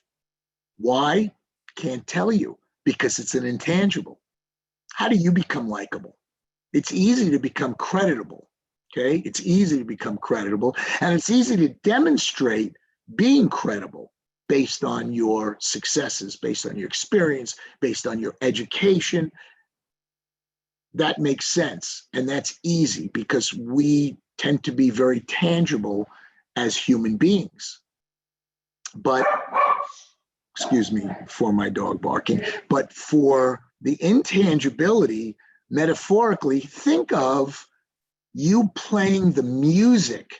Why? Can't tell you, because it's an intangible. How do you become likable? It's easy to become creditable, okay? It's easy to become creditable, and it's easy to demonstrate being credible based on your successes, based on your experience, based on your education. That makes sense, and that's easy because we tend to be very tangible as human beings. But, excuse me for my dog barking, but for the intangibility, metaphorically, think of you playing the music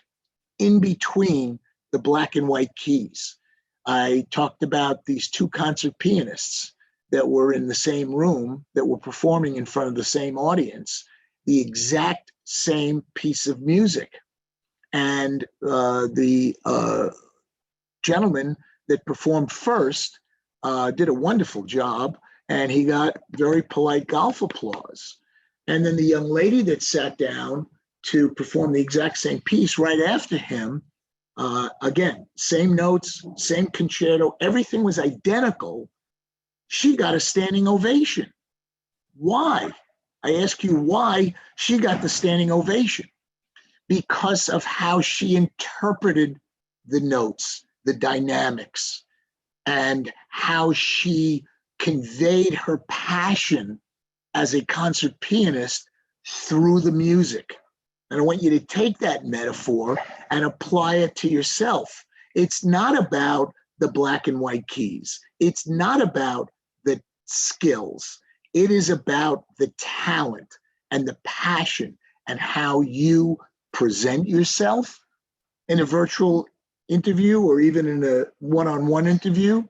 in between the black and white keys. I talked about these two concert pianists that were in the same room, that were performing in front of the same audience, the exact same piece of music. And the gentleman that performed first did a wonderful job, and he got very polite golf applause. And then the young lady that sat down to perform the exact same piece right after him, again, same notes, same concerto, everything was identical. She got a standing ovation. Why? I ask you why she got the standing ovation. Because of how she interpreted the notes, the dynamics, and how she conveyed her passion as a concert pianist through the music. And I want you to take that metaphor and apply it to yourself. It's not about the black and white keys. It's not about the skills. It is about the talent and the passion and how you present yourself in a virtual interview or even in a one-on-one interview.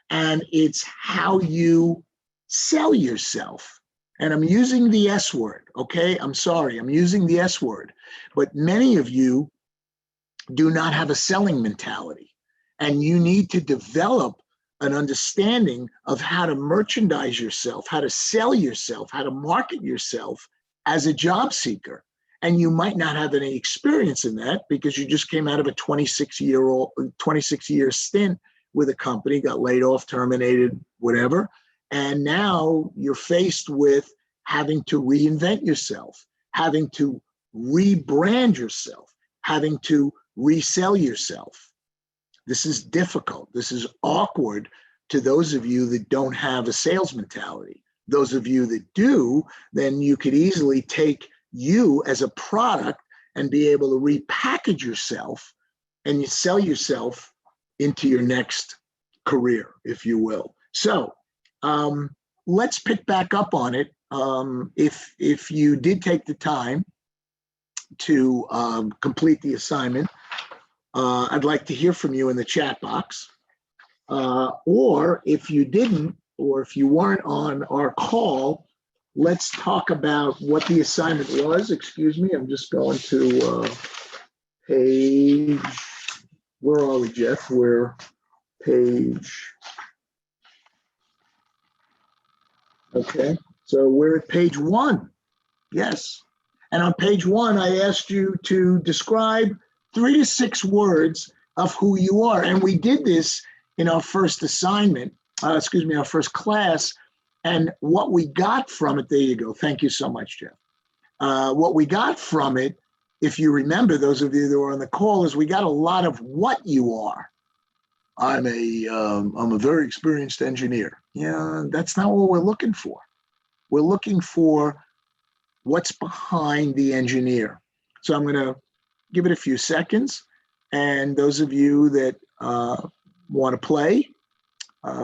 And it's how you sell yourself. And I'm using the S word, okay? I'm sorry, I'm using the S word. But many of you do not have a selling mentality. And you need to develop an understanding of how to merchandise yourself, how to sell yourself, how to market yourself as a job seeker. And you might not have any experience in that because you just came out of a 26-year stint with a company, got laid off, terminated, whatever. And now you're faced with having to reinvent yourself, having to rebrand yourself, having to resell yourself. This is difficult. This is awkward to those of you that don't have a sales mentality. Those of you that do, then you could easily take you as a product and be able to repackage yourself and you sell yourself into your next career, if you will. So let's pick back up on it. If you did take the time to complete the assignment, I'd like to hear from you in the chat box. Or if you didn't, or if you weren't on our call, let's talk about what the assignment was. Excuse me, I'm just going to page, where are we, Jeff? We're page, okay. So we're at page 1, yes. And on page 1, I asked you to describe 3 to 6 words of who you are. And we did this in our first assignment, our first class. And what we got from it, there you go. Thank you so much, Jeff. What we got from it, if you remember, those of you that were on the call, is we got a lot of what you are. I'm a very experienced engineer. Yeah, that's not what we're looking for. We're looking for what's behind the engineer. So I'm going to give it a few seconds. And those of you that want to play,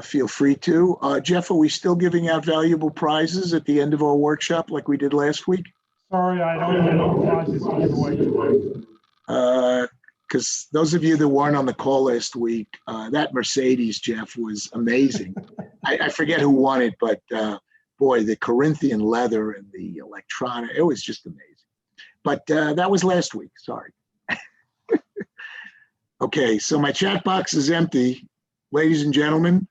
feel free to. Jeff, are we still giving out valuable prizes at the end of our workshop like we did last week? Sorry, I don't have any prizes to give away today. Because those of you that weren't on the call last week, that Mercedes, Jeff, was amazing. I forget who won it, but boy, the Corinthian leather and the electronic, it was just amazing. But that was last week, sorry. Okay, so my chat box is empty. Ladies and gentlemen,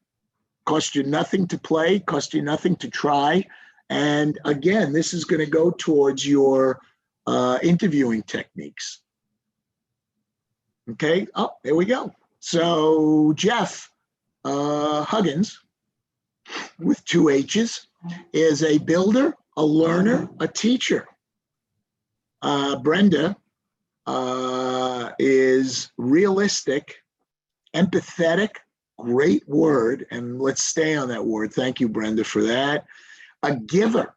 cost you nothing to play, cost you nothing to try. And again, this is going to go towards your interviewing techniques. Okay, oh, there we go. So Jeff Huggins, with 2 H's, is a builder, a learner, a teacher. Brenda is realistic, empathetic, great word, and let's stay on that word. Thank you, Brenda, for that. A giver,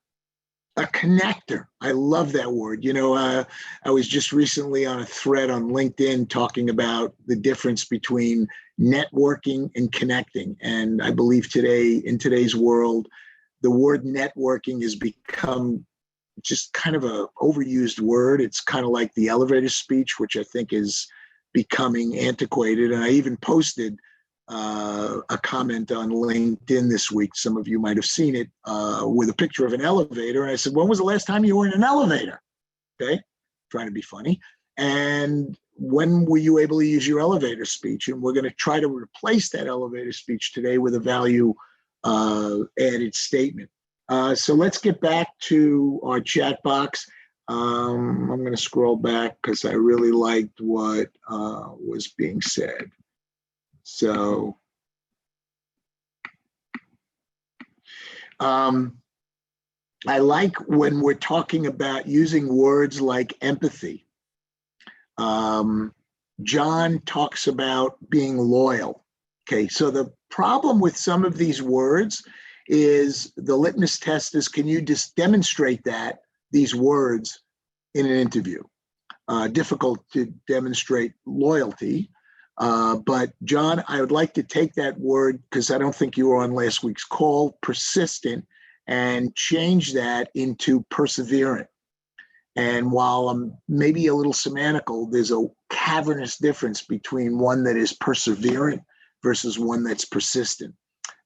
a connector. I love that word. You know, I was just recently on a thread on LinkedIn talking about the difference between networking and connecting. And I believe today, in today's world, the word networking has become just kind of a overused word. It's kind of like the elevator speech, which I think is becoming antiquated. And I even posted a comment on LinkedIn this week. Some of you might have seen it with a picture of an elevator. And I said, when was the last time you were in an elevator? Okay, trying to be funny. And when were you able to use your elevator speech? And we're going to try to replace that elevator speech today with a value added statement. So let's get back to our chat box. I'm going to scroll back because I really liked what was being said. So I like when we're talking about using words like empathy. John talks about being loyal. Okay, so the problem with some of these words is the litmus test is, can you just demonstrate these words in an interview? Difficult to demonstrate loyalty. But John, I would like to take that word, because I don't think you were on last week's call, persistent, and change that into perseverant. And while I'm maybe a little semantical, there's a cavernous difference between one that is perseverant versus one that's persistent.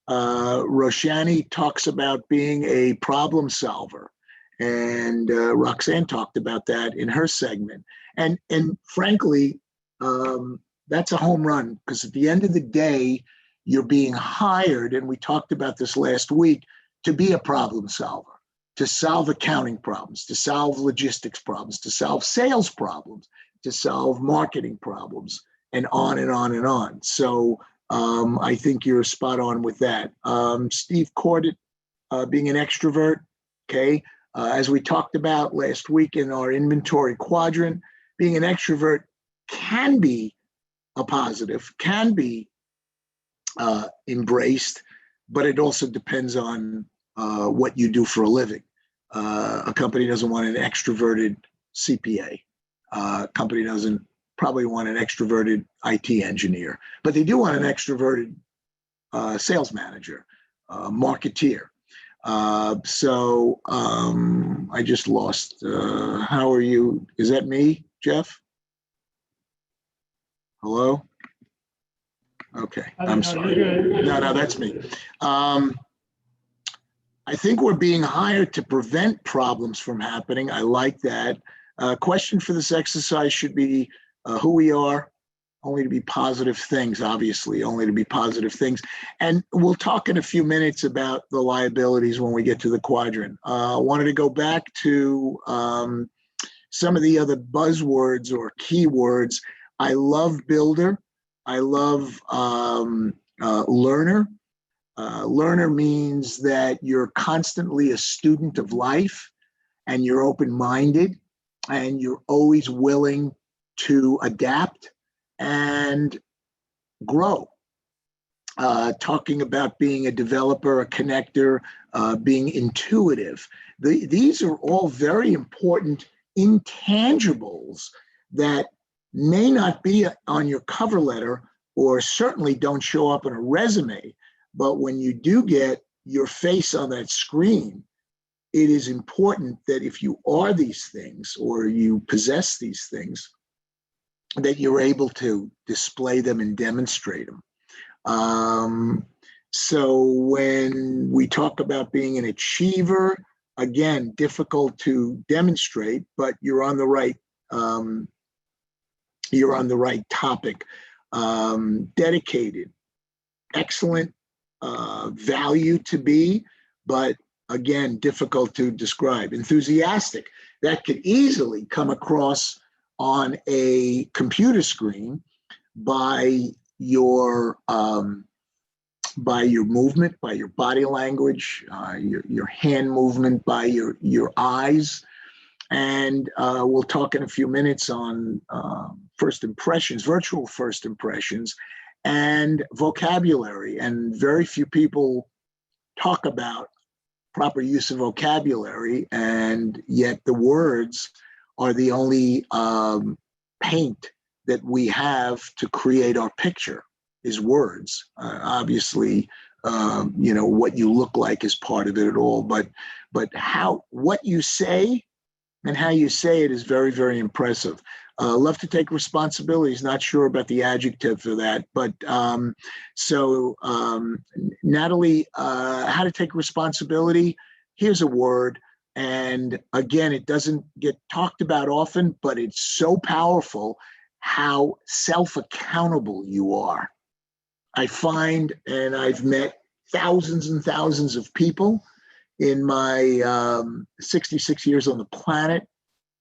Roshani talks about being a problem solver, and Roxanne talked about that in her segment. And frankly, that's a home run, because at the end of the day, you're being hired, and we talked about this last week, to be a problem solver, to solve accounting problems, to solve logistics problems, to solve sales problems, to solve marketing problems, and on and on and on. So I think you're spot on with that. Steve Cordit, being an extrovert, okay? As we talked about last week in our inventory quadrant, being an extrovert can be a positive, can be embraced, but it also depends on what you do for a living. A company doesn't want an extroverted CPA. A company doesn't probably want an extroverted IT engineer, but they do want an extroverted sales manager, marketeer. So I just lost. How are you? Is that me, Jeff? Hello? Okay, I'm sorry. No, that's me. I think we're being hired to prevent problems from happening. I like that. Question for this exercise should be who we are, only to be positive things, obviously, only to be positive things. And we'll talk in a few minutes about the liabilities when we get to the quadrant. I wanted to go back to some of the other buzzwords or keywords. I love builder. I love learner. Learner means that you're constantly a student of life, and you're open-minded, and you're always willing to adapt and grow. Talking about being a developer, a connector, being intuitive. These are all very important intangibles that may not be on your cover letter, or certainly don't show up in a resume. But when you do get your face on that screen, it is important that if you are these things, or you possess these things, that you're able to display them and demonstrate them. So when we talk about being an achiever, again, difficult to demonstrate, but you're on the right topic. Dedicated, excellent, value to be, but again, difficult to describe. Enthusiastic, that could easily come across on a computer screen by your movement, by your body language, your hand movement, by your eyes. And we'll talk in a few minutes on first impressions, virtual first impressions, and vocabulary. And very few people talk about proper use of vocabulary, and yet the words are the only paint that we have to create our picture, is words. Obviously, what you look like is part of it at all. But what you say and how you say it is very, very impressive. Love to take responsibilities. Not sure about the adjective for that, but Natalie, how to take responsibility. Here's a word. And again, it doesn't get talked about often, but it's so powerful how self-accountable you are. I find, and I've met thousands and thousands of people in my 66 years on the planet,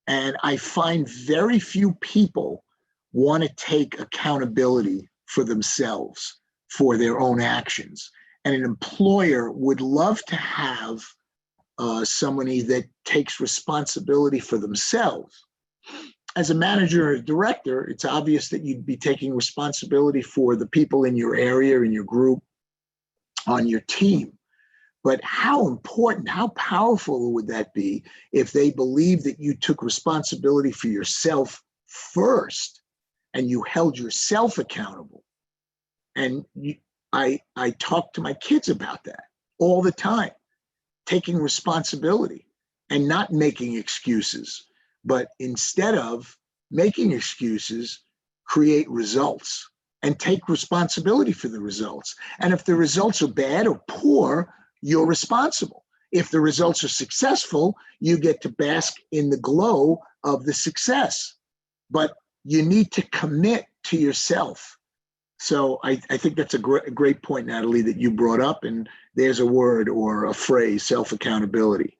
and I find very few people want to take accountability for themselves, for their own actions. And an employer would love to have somebody that takes responsibility for themselves. As a manager or a director, it's obvious that you'd be taking responsibility for the people in your area, in your group, on your team. But how important, how powerful would that be if they believed that you took responsibility for yourself first and you held yourself accountable? And I talk to my kids about that all the time, taking responsibility and not making excuses. But instead of making excuses, create results and take responsibility for the results. And if the results are bad or poor, you're responsible. If the results are successful, you get to bask in the glow of the success. But you need to commit to yourself. So I think that's a great point, Natalie, that you brought up. And there's a word or a phrase, self-accountability.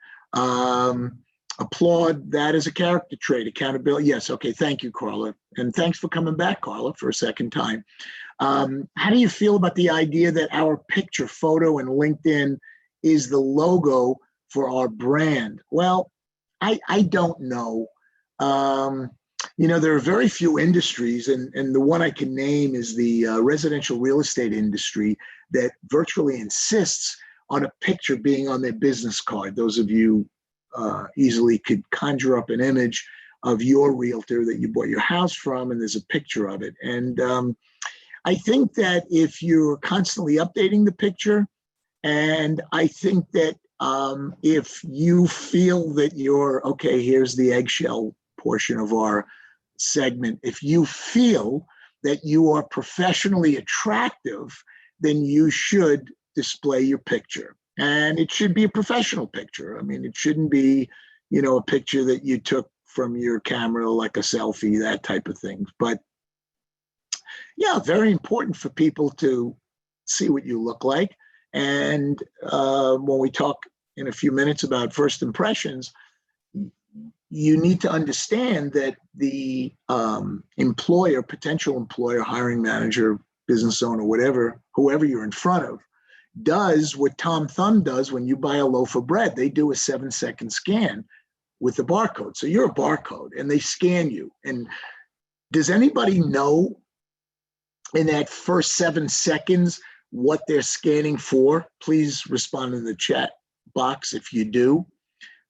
Applaud that as a character trait, accountability. Yes, okay, thank you, Carla. And thanks for coming back, Carla, for a second time. How do you feel about the idea that our picture, photo, and LinkedIn is the logo for our brand? Well, I don't know. There are very few industries, and the one I can name is the residential real estate industry, that virtually insists on a picture being on their business card. Those of you easily could conjure up an image of your realtor that you bought your house from, and there's a picture of it. And I think that if you're constantly updating the picture, and I think that if you feel that you're, okay, here's the eggshell portion of our segment, if you feel that you are professionally attractive, then you should display your picture. And it should be a professional picture. I mean, it shouldn't be, a picture that you took from your camera, like a selfie, that type of thing. But yeah, very important for people to see what you look like. And when we talk in a few minutes about first impressions, you need to understand that the employer, potential employer, hiring manager, business owner, whatever, whoever you're in front of, does what Tom Thumb does when you buy a loaf of bread. They do a 7-second scan with the barcode. So you're a barcode and they scan you. And does anybody know in that first 7 seconds what they're scanning for? Please respond in the chat box if you do.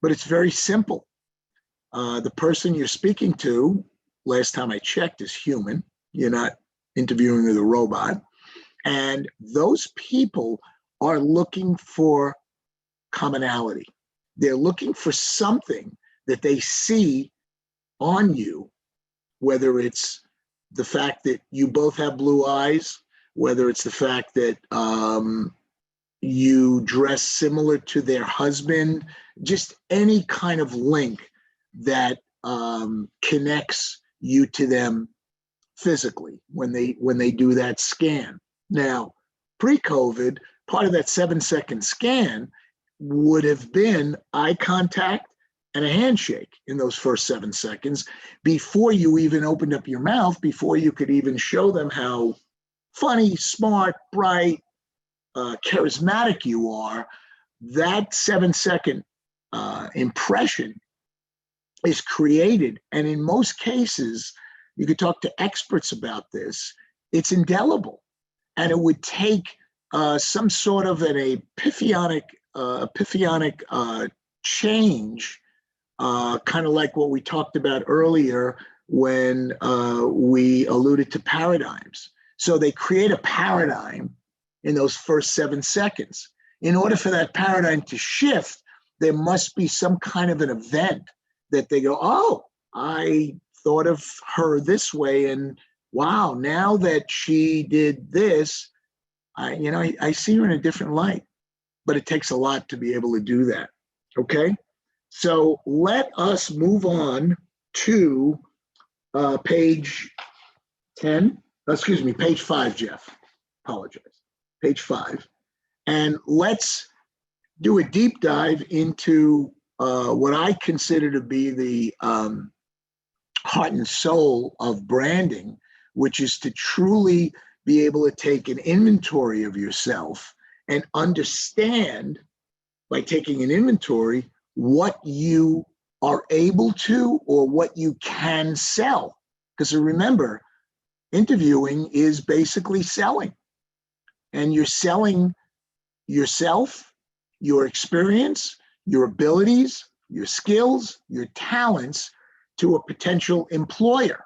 But it's very simple. The person you're speaking to, last time I checked, is human. You're not interviewing with a robot. And those people are looking for commonality. They're looking for something that they see on you, whether it's the fact that you both have blue eyes, whether it's the fact that you dress similar to their husband, just any kind of link that connects you to them physically when they do that scan. Now, pre-COVID, part of that 7-second scan would have been eye contact and a handshake in those first 7 seconds before you even opened up your mouth, before you could even show them how funny, smart, bright, charismatic you are. That 7-second impression is created. And in most cases, you could talk to experts about this, it's indelible. And it would take some sort of an epiphanic change, kind of like what we talked about earlier when we alluded to paradigms. So they create a paradigm in those first 7 seconds. In order for that paradigm to shift, there must be some kind of an event that they go, oh, I thought of her this way, and wow, now that she did this, I see her in a different light. But it takes a lot to be able to do that. Okay, so let us move on to page 10. Excuse me, page 5, Jeff. Apologize. Page 5. And let's do a deep dive into what I consider to be the heart and soul of branding, which is to truly be able to take an inventory of yourself and understand, by taking an inventory, what you are able to or what you can sell. Because remember, interviewing is basically selling. And you're selling yourself, your experience, your abilities, your skills, your talents to a potential employer.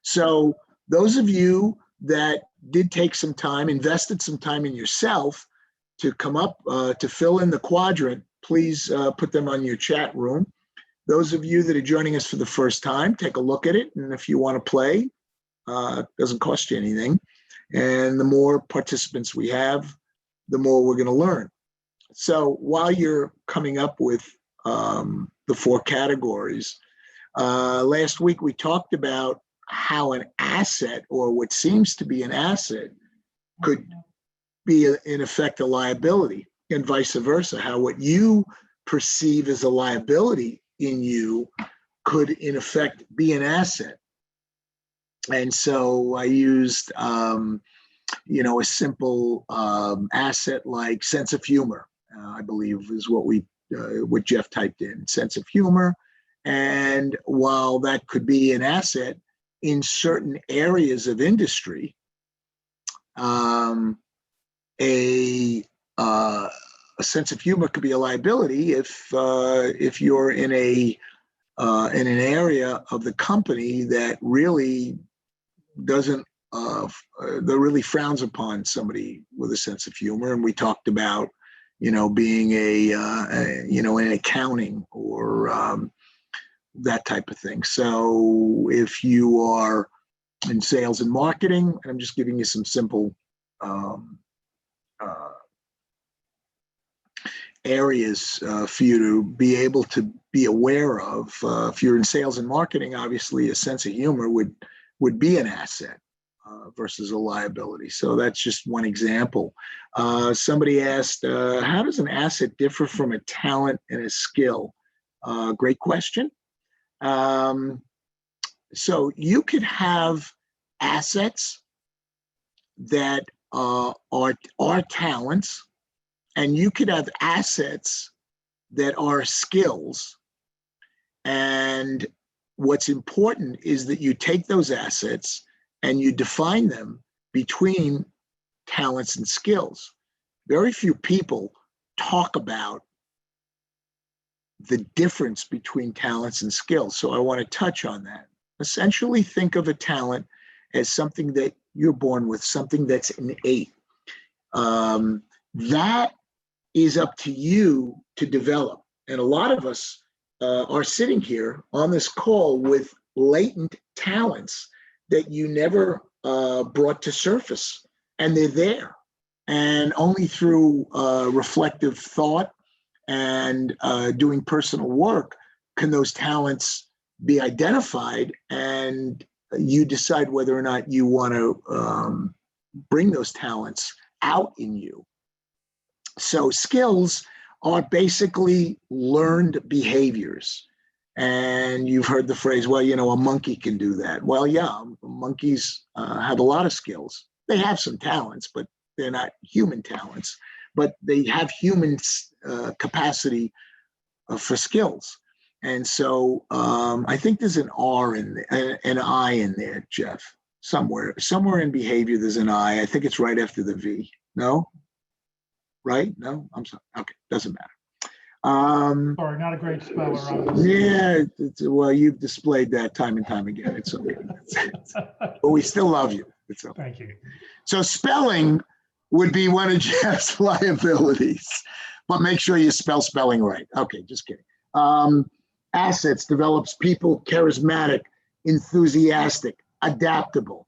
So those of you that did take some time, invested some time in yourself to come up to fill in the quadrant, please put them on your chat room. Those of you that are joining us for the first time, take a look at it. And if you want to play, it doesn't cost you anything. And the more participants we have, the more we're going to learn. So while you're coming up with the 4 categories, last week we talked about how an asset, or what seems to be an asset, could be in effect a liability, and vice versa. How what you perceive as a liability in you could in effect be an asset. And so I used a simple asset like sense of humor, I believe is what Jeff typed in, sense of humor. And while that could be an asset in certain areas of industry, a sense of humor could be a liability if you're in an area of the company that really doesn't that really frowns upon somebody with a sense of humor. And we talked about being in accounting or that type of thing. So if you are in sales and marketing, and I'm just giving you some simple areas for you to be able to be aware of. If you're in sales and marketing, obviously a sense of humor would be an asset versus a liability. So that's just one example. Somebody asked, how does an asset differ from a talent and a skill? Great question. So you could have assets that are talents, and you could have assets that are skills. And what's important is that you take those assets and you define them between talents and skills. Very few people talk about the difference between talents and skills. So I want to touch on that. Essentially, think of a talent as something that you're born with, something that's innate. That is up to you to develop. And a lot of us are sitting here on this call with latent talents that you never brought to surface, and they're there. And only through reflective thought and doing personal work can those talents be identified, and you decide whether or not you want to bring those talents out in you. So skills are basically learned behaviors. And you've heard the phrase, well, a monkey can do that. Well, yeah, monkeys have a lot of skills. They have some talents, but they're not human talents. But they have human capacity for skills. And so I think there's an R in there, an I in there, Jeff, somewhere in behavior, there's an I. I think it's right after the V. No? Right? No? I'm sorry. Okay, doesn't matter. Sorry, not a great speller. Yeah, well, you've displayed that time and time again. It's okay. But we still love you. It's okay. Thank you. So spelling would be one of Jeff's liabilities. But make sure you spell spelling right. Okay, just kidding. Assets, develops people, charismatic, enthusiastic, adaptable.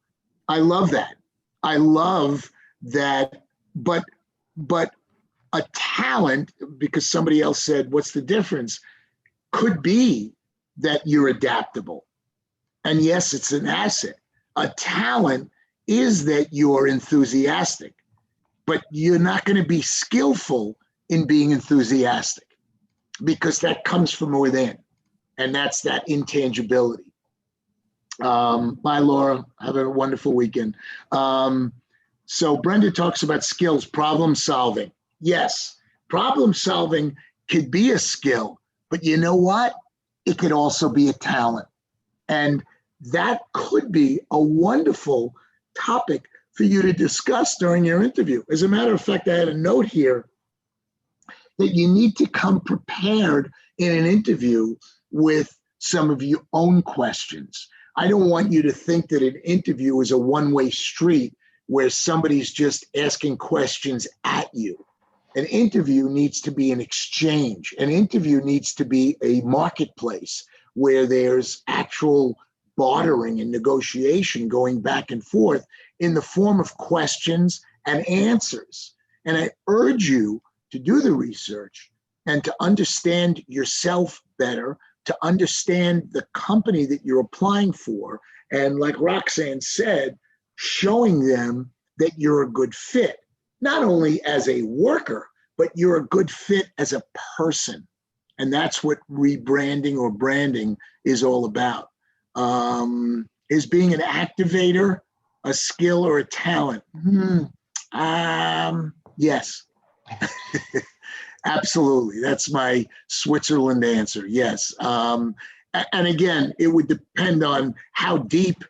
I love that. I love that. But a talent, because somebody else said, what's the difference? Could be that you're adaptable. And yes, it's an asset. A talent is that you're enthusiastic, but you're not going to be skillful in being enthusiastic because that comes from within. And that's that intangibility. Bye, Laura. Have a wonderful weekend. So Brenda talks about skills, problem solving. Yes, problem solving could be a skill, but you know what? It could also be a talent. And that could be a wonderful topic for you to discuss during your interview. As a matter of fact, I had a note here that you need to come prepared in an interview with some of your own questions. I don't want you to think that an interview is a one-way street where somebody's just asking questions at you. An interview needs to be an exchange. An interview needs to be a marketplace where there's actual bartering and negotiation going back and forth in the form of questions and answers. And I urge you to do the research and to understand yourself better, to understand the company that you're applying for. And like Roxanne said, showing them that you're a good fit, not only as a worker, but you're a good fit as a person. And that's what rebranding or branding is all about. Is being an activator a skill or a talent? Yes. Absolutely. That's my Switzerland answer. Yes. And again, it would depend on how deep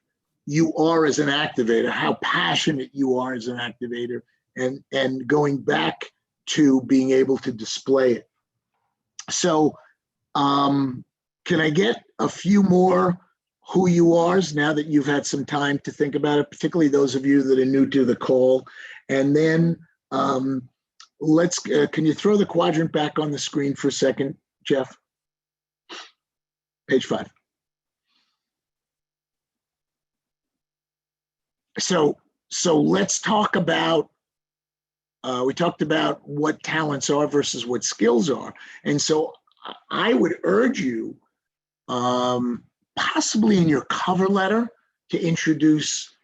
you are as an activator, how passionate you are as an activator, and going back to being able to display it. So can I get a few more who you are's now that you've had some time to think about it, particularly those of you that are new to the call? And then let's, can you throw the quadrant back on the screen for a second, Jeff? Page 5. So let's talk about, we talked about what talents are versus what skills are. And so I would urge you, possibly in your cover letter, to introduce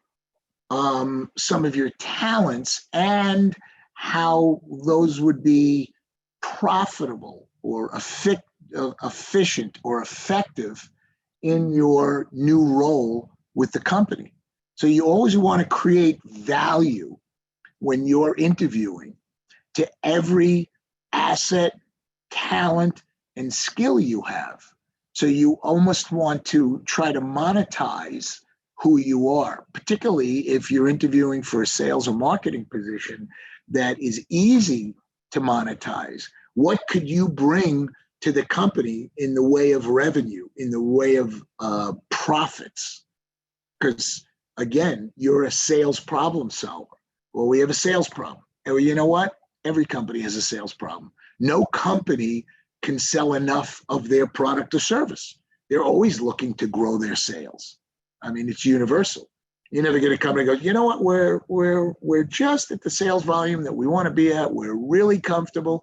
some of your talents and how those would be profitable or efficient or effective in your new role with the company. So you always want to create value when you're interviewing to every asset, talent, and skill you have. So you almost want to try to monetize who you are, particularly if you're interviewing for a sales or marketing position that is easy to monetize. What could you bring to the company in the way of revenue, in the way of profits? Because again, you're a sales problem solver. Well, we have a sales problem. And you know what? Every company has a sales problem. No company can sell enough of their product or service. They're always looking to grow their sales. I mean, it's universal. You're never going to come and go, you know what, we're just at the sales volume that we want to be at. We're really comfortable.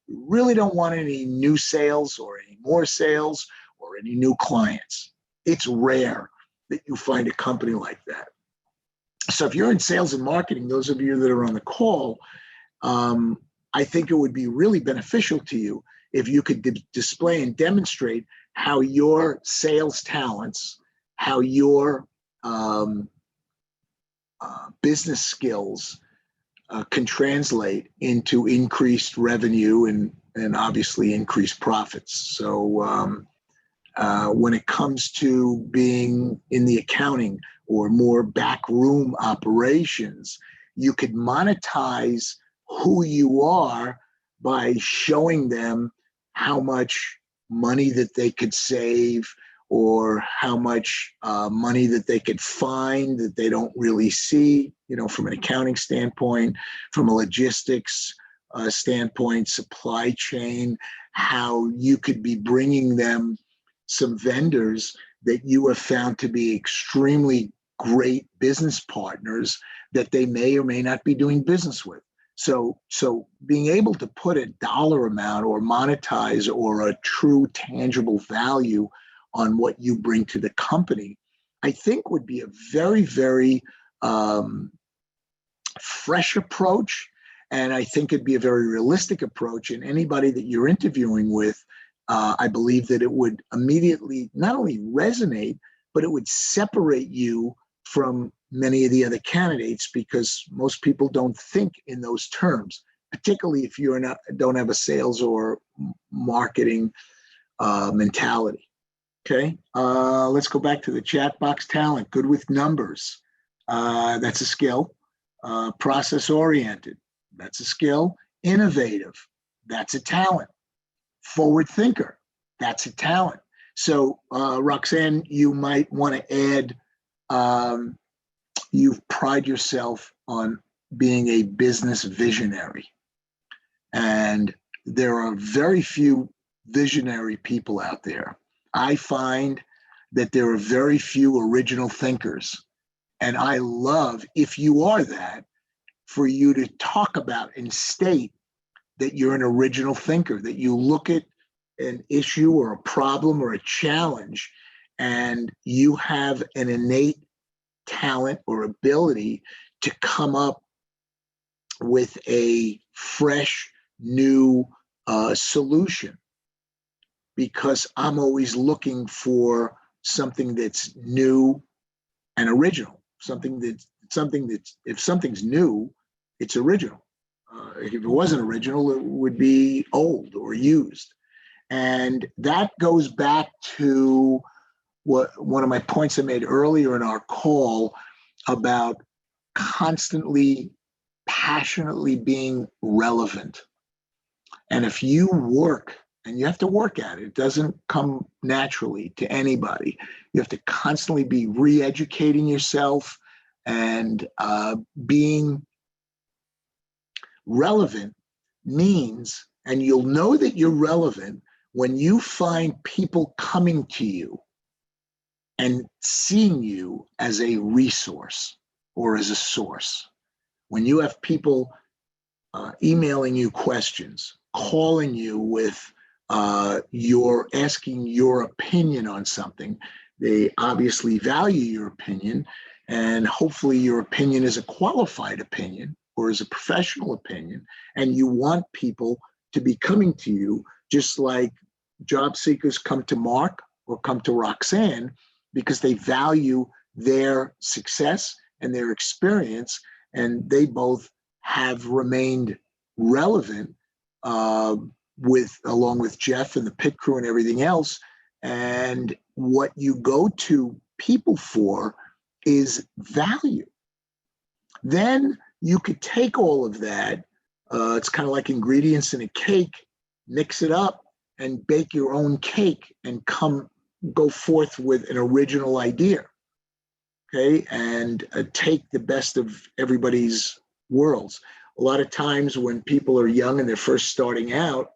We really don't want any new sales or any more sales or any new clients. It's rare that you find a company like that. So if you're in sales and marketing, those of you that are on the call, I think it would be really beneficial to you if you could display and demonstrate how your sales talents, how your business skills can translate into increased revenue and obviously increased profits. So when it comes to being in the accounting or more backroom operations, you could monetize who you are by showing them how much money that they could save or how much money that they could find that they don't really see, from an accounting standpoint, from a logistics standpoint, supply chain, how you could be bringing them some vendors that you have found to be extremely great business partners that they may or may not be doing business with. So being able to put a dollar amount or monetize or a true tangible value on what you bring to the company, I think would be a very, very fresh approach. And I think it'd be a very realistic approach. And anybody that you're interviewing with, I believe that it would immediately not only resonate, but it would separate you from many of the other candidates, because most people don't think in those terms, particularly if don't have a sales or marketing mentality. Okay, let's go back to the chat box. Talent, good with numbers. That's a skill. Process oriented. That's a skill. Innovative. That's a talent. Forward thinker. That's a talent. So Roxanne, you might want to add, you pride yourself on being a business visionary. And there are very few visionary people out there. I find that there are very few original thinkers. And I love, if you are that, for you to talk about and state that you're an original thinker, that you look at an issue or a problem or a challenge and you have an innate talent or ability to come up with a fresh, new solution. Because I'm always looking for something that's new and original. Something that if something's new, it's original. If it wasn't original, it would be old or used. And that goes back to one of my points I made earlier in our call about constantly, passionately being relevant. And if you work, and you have to work at it, it doesn't come naturally to anybody. You have to constantly be re-educating yourself and being relevant means, and you'll know that you're relevant when you find people coming to you and seeing you as a resource or as a source. When you have people emailing you questions, calling you with you're asking your opinion on something, they obviously value your opinion, and hopefully your opinion is a qualified opinion or is a professional opinion, and you want people to be coming to you just like job seekers come to Mark or come to Roxanne because they value their success and their experience, and they both have remained relevant along with Jeff and the pit crew and everything else. And what you go to people for is value. Then you could take all of that. It's kind of like ingredients in a cake, mix it up and bake your own cake and go forth with an original idea. Okay. And take the best of everybody's worlds. A lot of times when people are young and they're first starting out,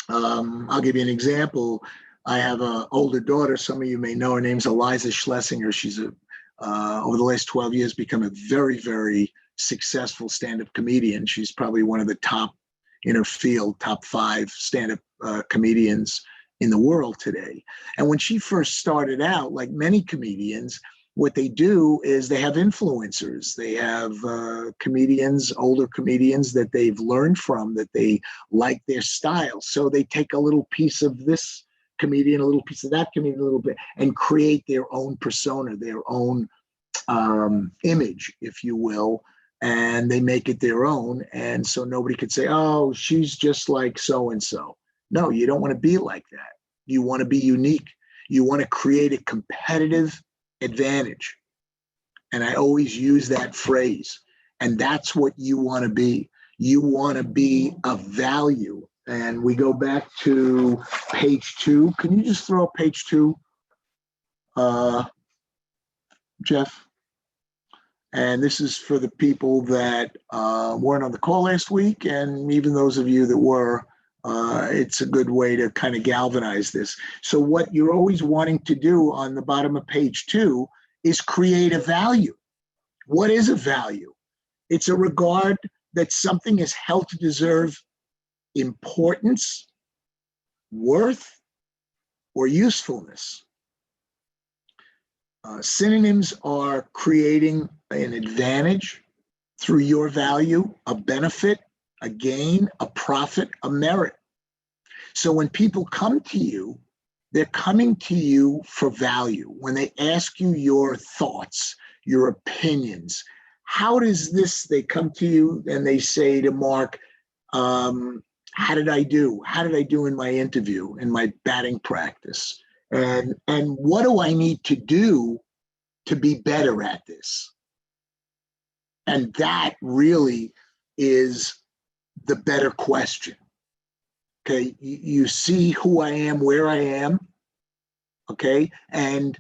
I'll give you an example. I have an older daughter. Some of you may know her name's Eliza Schlesinger. She's over the last 12 years become a very, very successful stand-up comedian. She's probably one of the top in her field, top 5 stand-up comedians in the world today. And when she first started out, like many comedians, what they do is they have influencers. They have comedians, older comedians that they've learned from, that they like their style. So they take a little piece of this comedian, a little piece of that comedian, a little bit, and create their own persona, their own image, if you will, and they make it their own. And so nobody could say, oh, she's just like so-and-so. No, you don't want to be like that. You want to be unique. You want to create a competitive advantage. And I always use that phrase. And that's what you want to be. You want to be of value. And we go back to page 2. Can you just throw up page 2, Jeff. And this is for the people that weren't on the call last week, and even those of you that were, it's a good way to kind of galvanize this. So what you're always wanting to do on the bottom of page 2 is create a value. What is a value? It's a regard that something is held to deserve importance, worth, or usefulness. Synonyms are creating an advantage through your value, a benefit, a gain, a profit, a merit. So when people come to you, they're coming to you for value. When they ask you your thoughts, your opinions, how does this, they come to you and they say to Mark, how did I do? How did I do in my interview, in my batting practice? And what do I need to do to be better at this? And that really is the better question. Okay, you see who I am, where I am, okay, and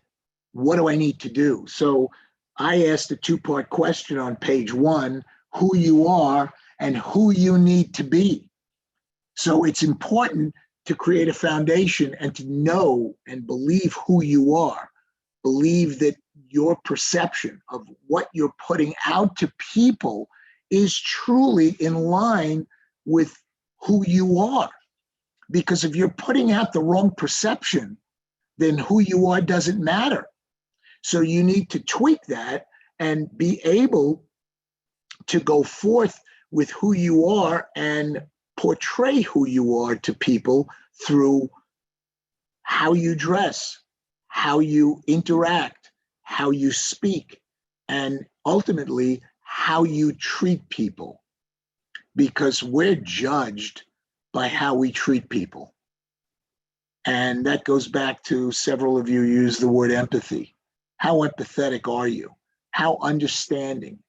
what do I need to do? So I asked a 2-part question on page 1, who you are and who you need to be. So it's important to create a foundation and to know and believe who you are. Believe that your perception of what you're putting out to people is truly in line with who you are. Because if you're putting out the wrong perception, then who you are doesn't matter. So you need to tweak that and be able to go forth with who you are and portray who you are to people through how you dress, how you interact, how you speak, and ultimately how you treat people. Because we're judged by how we treat people. And that goes back to several of you use the word empathy. How empathetic are you? How understanding?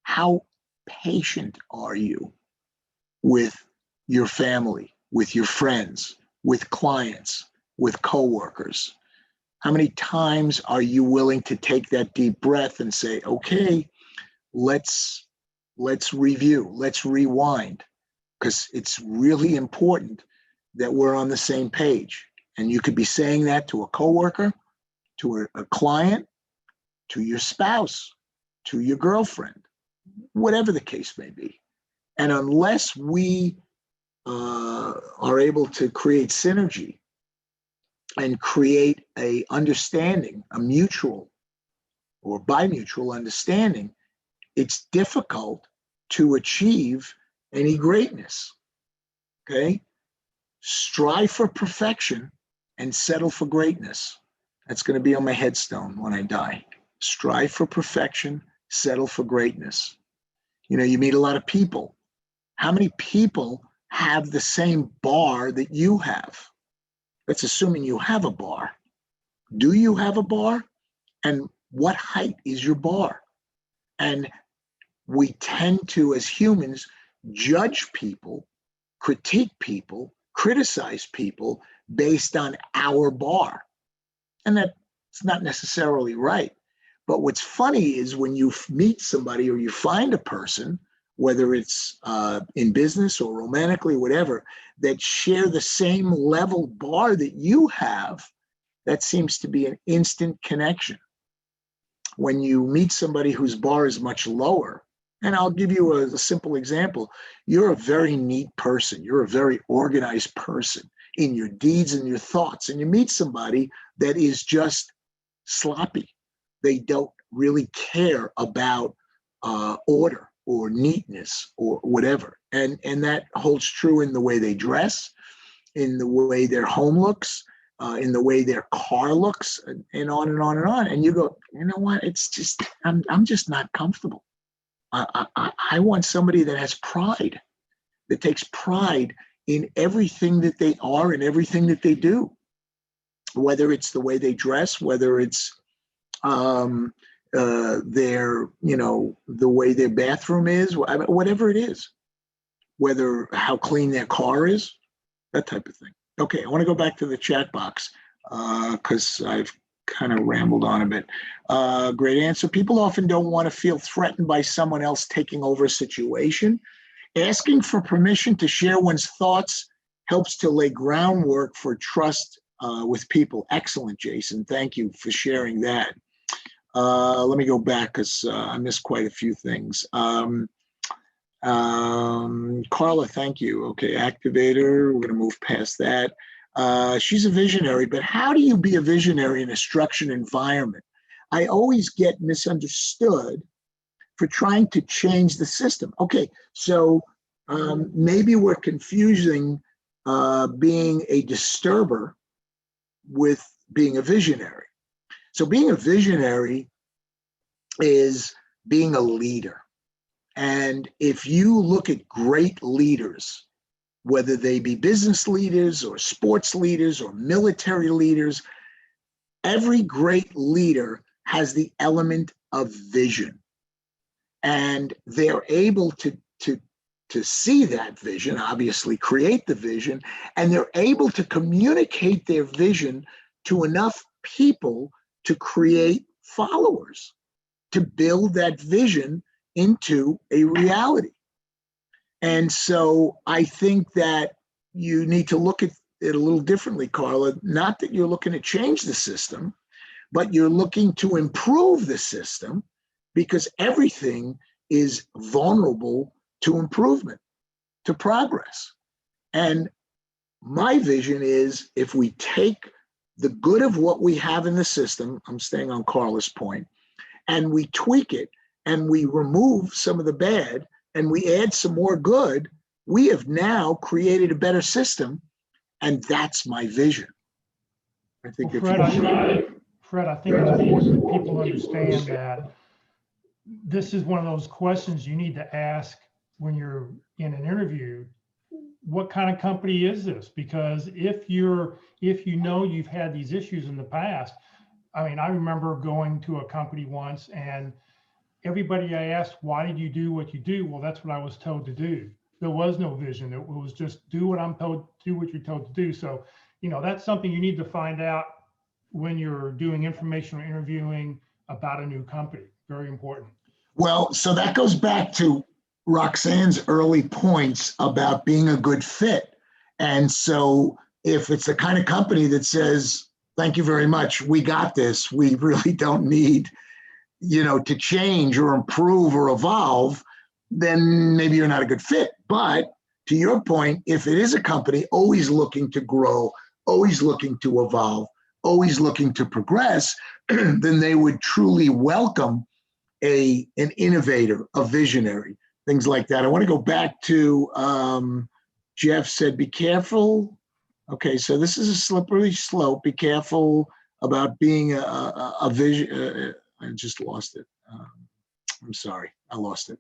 How patient are you with your family, with your friends, with clients, with coworkers? How many times are you willing to take that deep breath and say, okay, let's review, let's rewind, because it's really important that we're on the same page. And you could be saying that to a coworker, to a client, to your spouse, to your girlfriend, whatever the case may be. And unless we are able to create synergy and create a understanding, a mutual or bimutual understanding, it's difficult to achieve any greatness. Okay? Strive for perfection and settle for greatness. That's going to be on my headstone when I die. Strive for perfection, settle for greatness. You know, you meet a lot of people. How many people have the same bar that you have? That's assuming you have a bar. Do you have a bar? And what height is your bar? And we tend to, as humans, judge people, critique people, criticize people based on our bar. And that's not necessarily right. But what's funny is when you meet somebody or you find a person, whether it's in business or romantically, whatever, that share the same level bar that you have, that seems to be an instant connection. When you meet somebody whose bar is much lower, and I'll give you a simple example. You're a very neat person. You're a very organized person in your deeds and your thoughts. And you meet somebody that is just sloppy. They don't really care about order or neatness or whatever. And that holds true in the way they dress, in the way their home looks, in the way their car looks, and on and on and on. And you go, you know what? It's just, I'm just not comfortable. I want somebody that has pride, that takes pride in everything that they are and everything that they do, whether it's the way they dress, whether it's their, you know, the way their bathroom is, whatever it is, whether how clean their car is, that type of thing. Okay, I want to go back to the chat box because I've kind of rambled on a bit. Great answer. People often don't want to feel threatened by someone else taking over a situation. Asking for permission to share one's thoughts helps to lay groundwork for trust with people. Excellent, Jason. Thank you for sharing that. Let me go back because I missed quite a few things. Carla, thank you. Okay, activator. We're going to move past that. She's a visionary, but how do you be a visionary in a structured environment? I always get misunderstood for trying to change the system. Okay, so maybe we're confusing being a disturber with being a visionary. So being a visionary is being a leader. And if you look at great leaders, whether they be business leaders or sports leaders or military leaders, every great leader has the element of vision. And they're able to see that vision, obviously create the vision, and they're able to communicate their vision to enough people to create followers, to build that vision into a reality. And so I think that you need to look at it a little differently, Carla. Not that you're looking to change the system, but you're looking to improve the system, because everything is vulnerable to improvement, to progress. And my vision is, if we take the good of what we have in the system, I'm staying on Carla's point, and we tweak it and we remove some of the bad and we add some more good, we have now created a better system. And that's my vision. I think Well, Fred, I think it's important that people understand that this is one of those questions you need to ask when you're in an interview. What kind of company is this? Because if you know you've had these issues in the past, I mean, I remember going to a company once and everybody I asked, why did you do what you do? Well, that's what I was told to do. There was no vision. It was just do what I'm told, do what you're told to do. So, that's something you need to find out when you're doing informational interviewing about a new company. Very important. Well, so that goes back to Roxanne's early points about being a good fit. And so if it's the kind of company that says, thank you very much, we got this, we really don't need, to change or improve or evolve, then maybe you're not a good fit. But to your point, if it is a company always looking to grow, always looking to evolve, always looking to progress, then they would truly welcome an innovator, a visionary, things like that. I want to go back to Jeff said, be careful. Okay, so this is a slippery slope. Be careful about being a vision. I just lost it. I'm sorry, I lost it.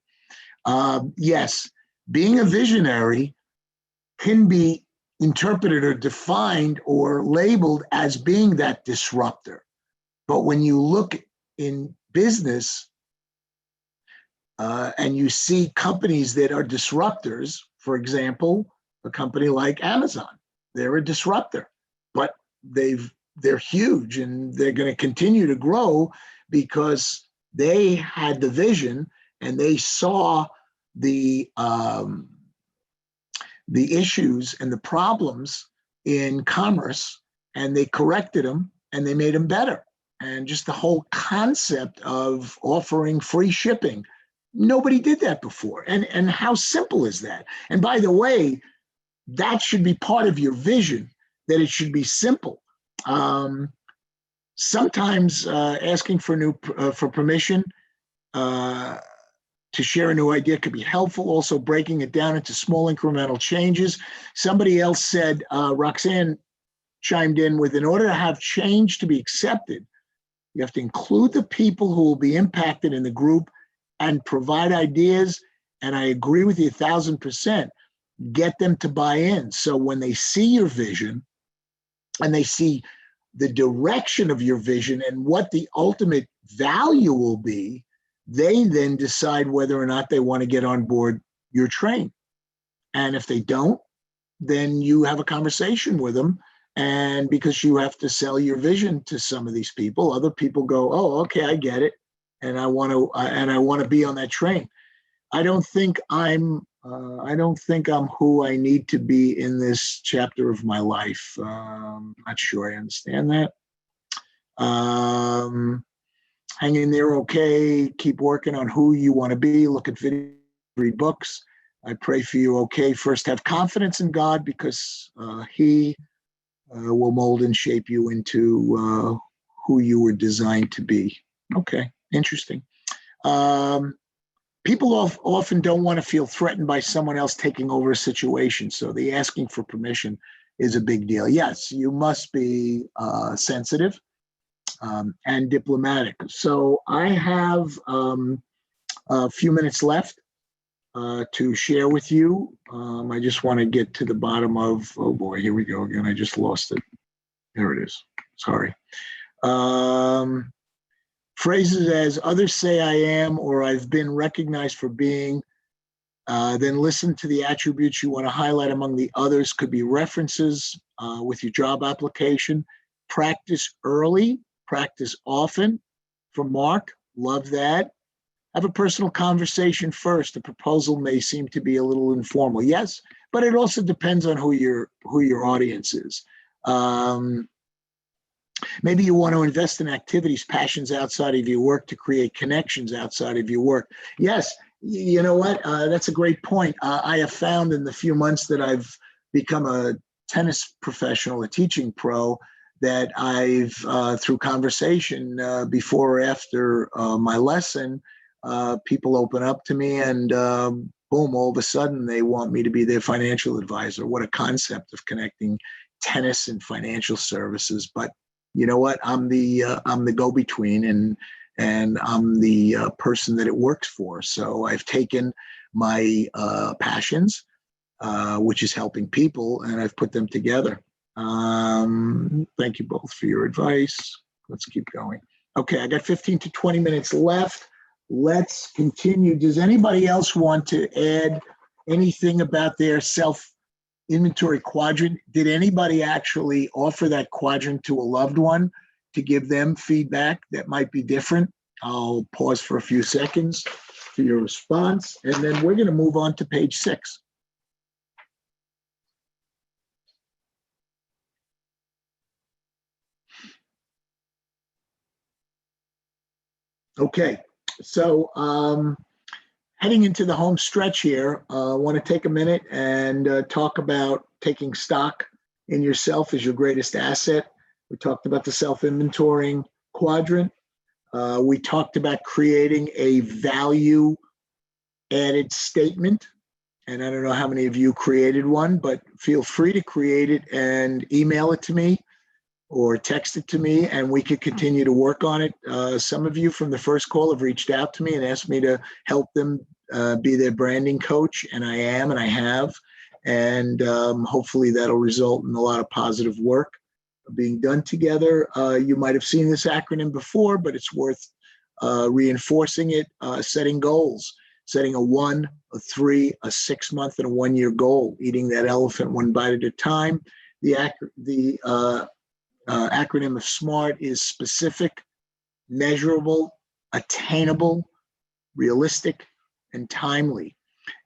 Yes, being a visionary can be interpreted or defined or labeled as being that disruptor. But when you look in business and you see companies that are disruptors, for example, a company like Amazon, they're a disruptor, but they're huge and they're going to continue to grow because they had the vision and they saw the issues and the problems in commerce, and they corrected them and they made them better. And just the whole concept of offering free shipping, nobody did that before. And how simple is that? And by the way, that should be part of your vision, that it should be simple. Sometimes asking for permission to share a new idea could be helpful. Also, breaking it down into small incremental changes. Somebody else said, Roxanne chimed in with, in order to have change to be accepted, you have to include the people who will be impacted in the group and provide ideas. And I agree with you 1,000%. Get them to buy in. So when they see your vision and they see the direction of your vision and what the ultimate value will be, they then decide whether or not they want to get on board your train. And if they don't, then you have a conversation with them And because you have to sell your vision to some of these people, other people go, oh, okay, I get it. And I want to be on that train. I don't think I'm who I need to be in this chapter of my life. Not sure I understand that. Hang in there, okay. Keep working on who you want to be. Look at video, read books. I pray for you, okay. First, have confidence in God, because He will mold and shape you into who you were designed to be. Okay, interesting. People often don't want to feel threatened by someone else taking over a situation, so the asking for permission is a big deal. Yes, you must be sensitive and diplomatic. So I have a few minutes left to share with you. I just want to get to the bottom of, oh boy, here we go again. I just lost it. There it is. Sorry. Phrases as others say I am, or I've been recognized for being, then listen to the attributes you want to highlight among the others. Could be references with your job application. Practice early, practice often. From Mark, love that. Have a personal conversation first. The proposal may seem to be a little informal. Yes, but it also depends on who your audience is. Maybe you want to invest in activities, passions outside of your work to create connections outside of your work. Yes, you know what? That's a great point. I have found in the few months that I've become a tennis professional, a teaching pro, that I've, through conversation before or after my lesson, people open up to me and boom, all of a sudden they want me to be their financial advisor. What a concept of connecting tennis and financial services. But you know what? I'm the go-between, and I'm the person that it works for. So I've taken my passions, which is helping people, and I've put them together. Thank you both for your advice. Let's keep going. Okay, I got 15 to 20 minutes left. Let's continue. Does anybody else want to add anything about their self-inventory quadrant? Did anybody actually offer that quadrant to a loved one to give them feedback that might be different? I'll pause for a few seconds for your response, and then we're going to move on to page 6. Okay, so heading into the home stretch here, I want to take a minute and talk about taking stock in yourself as your greatest asset. We talked about the self-inventorying quadrant. We talked about creating a value-added statement. And I don't know how many of you created one, but feel free to create it and email it to me or text it to me, and we could continue to work on it. Some of you from the first call have reached out to me and asked me to help them be their branding coach, and I am, and I have. And hopefully that'll result in a lot of positive work being done together. You might have seen this acronym before, but it's worth reinforcing it. Setting goals, setting a 1, a 3, a 6-month, and a 1-year goal, eating that elephant one bite at a time. The acronym of SMART is specific, measurable, attainable, realistic, and timely.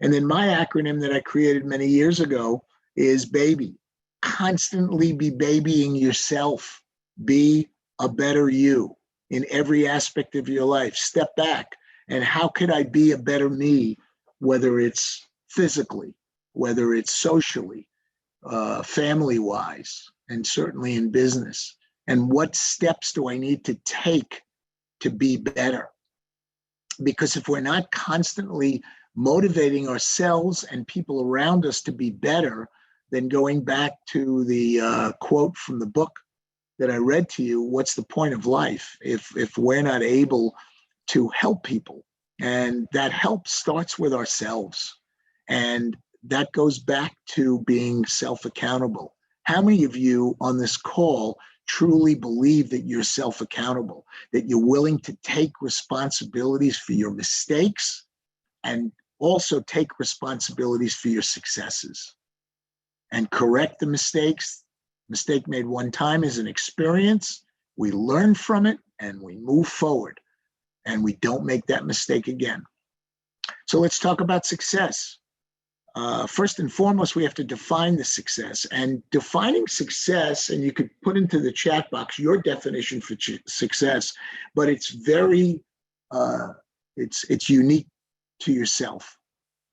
And then my acronym that I created many years ago is BABY. Constantly be babying yourself. Be a better you in every aspect of your life. Step back and how could I be a better me, whether it's physically, whether it's socially, family-wise, and certainly in business. And what steps do I need to take to be better? Because if we're not constantly motivating ourselves and people around us to be better, then going back to the quote from the book that I read to you, what's the point of life if we're not able to help people? And that help starts with ourselves. And that goes back to being self-accountable. How many of you on this call truly believe that you're self-accountable, that you're willing to take responsibilities for your mistakes and also take responsibilities for your successes and correct the mistakes, Mistake made one time is an experience. We learn from it and we move forward, and we don't make that mistake again. So let's talk about success. First and foremost, we have to define the success, and defining success, and you could put into the chat box your definition for success, but it's very, it's unique to yourself.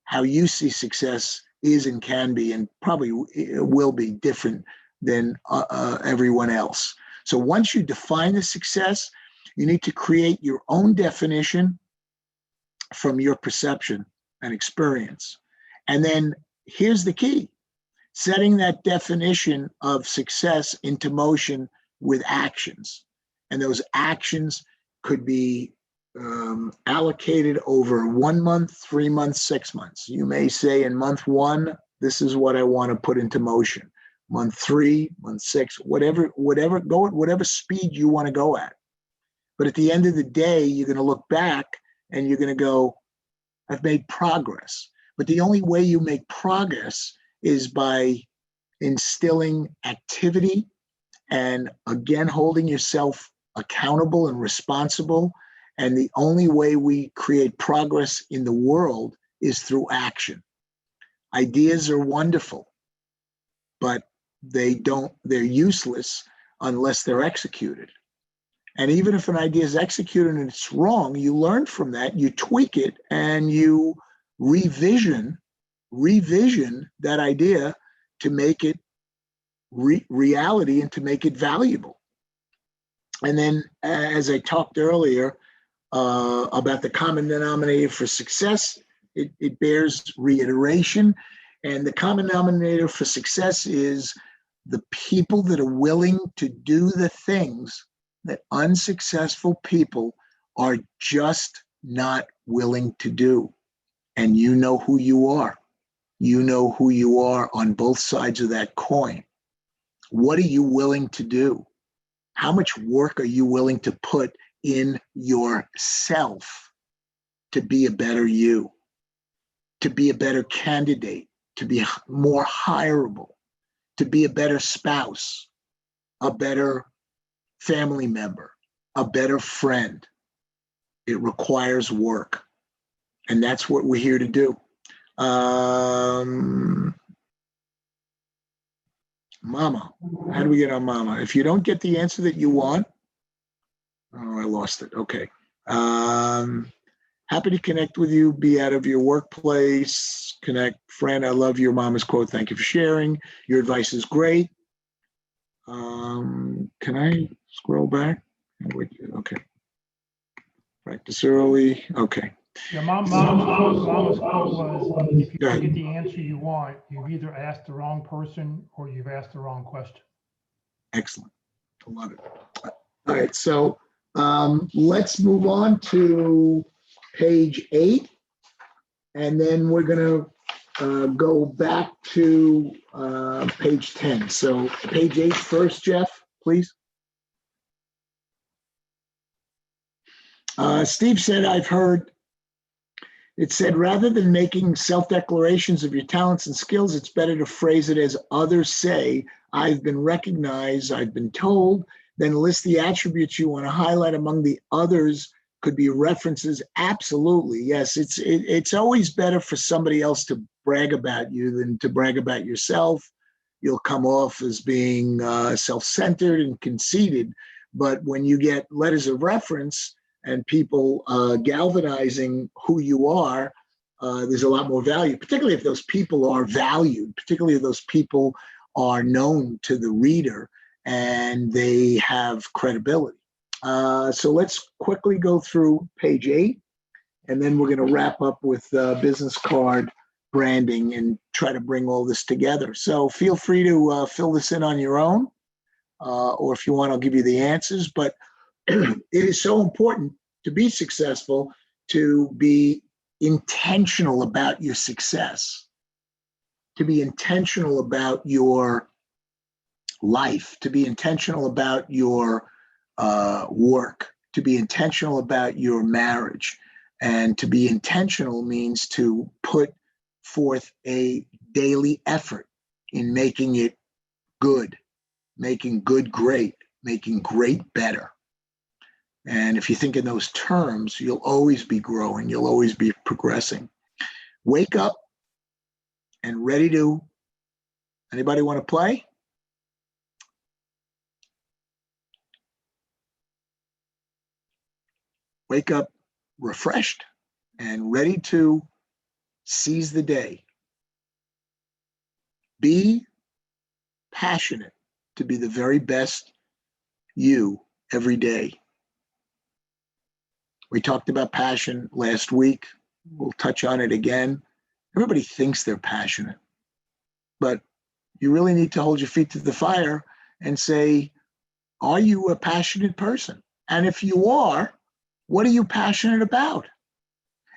How you see success is and can be, and probably will be different than everyone else. So once you define the success, you need to create your own definition from your perception and experience. And then here's the key: setting that definition of success into motion with actions. And those actions could be allocated over 1 month, 3 months, 6 months. You may say in month 1, this is what I want to put into motion. Month 3, month 6, whatever, go at whatever speed you want to go at. But at the end of the day, you're going to look back and you're going to go, I've made progress. But the only way you make progress is by instilling activity and, again, holding yourself accountable and responsible. And the only way we create progress in the world is through action. Ideas are wonderful, but they're useless unless they're executed. And even if an idea is executed and it's wrong, you learn from that, you tweak it, and you revision that idea to make it reality and to make it valuable. And then, as I talked earlier about the common denominator for success, it bears reiteration. And the common denominator for success is the people that are willing to do the things that unsuccessful people are just not willing to do. And you know who you are. You know who you are on both sides of that coin. What are you willing to do? How much work are you willing to put in yourself to be a better you, to be a better candidate, to be more hireable, to be a better spouse, a better family member, a better friend? It requires work. And that's what we're here to do. Mama, how do we get on Mama? If you don't get the answer that you want, oh, I lost it. Okay. Happy to connect with you. Be out of your workplace. Connect. Friend, I love your Mama's quote. Thank you for sharing. Your advice is great. Can I scroll back? Okay. Practice early. Okay. Yeah, mama's quote was, if you don't get the answer you want, you've either asked the wrong person or you've asked the wrong question. Excellent. I love it. All right, so let's move on to page 8, and then we're going to go back to page 10. So page 8 first, Jeff, please. Steve said, I've heard it said, rather than making self-declarations of your talents and skills, it's better to phrase it as others say. I've been recognized, I've been told, then list the attributes you want to highlight among the others. Could be references. Absolutely. Yes, it's always better for somebody else to brag about you than to brag about yourself. You'll come off as being self-centered and conceited. But when you get letters of reference and people galvanizing who you are, there's a lot more value, particularly if those people are valued, particularly if those people are known to the reader and they have credibility. So let's quickly go through page 8, and then we're going to wrap up with business card branding and try to bring all this together. So feel free to fill this in on your own, or if you want, I'll give you the answers. But it is so important to be successful, to be intentional about your success, to be intentional about your life, to be intentional about your work, to be intentional about your marriage. And to be intentional means to put forth a daily effort in making it good, making good great, making great better. And if you think in those terms, you'll always be growing, you'll always be progressing. Wake up and ready to, anybody want to play? Wake up refreshed and ready to seize the day. Be passionate to be the very best you every day. We talked about passion last week. We'll touch on it again. Everybody thinks they're passionate, but you really need to hold your feet to the fire and say, are you a passionate person? And if you are, what are you passionate about?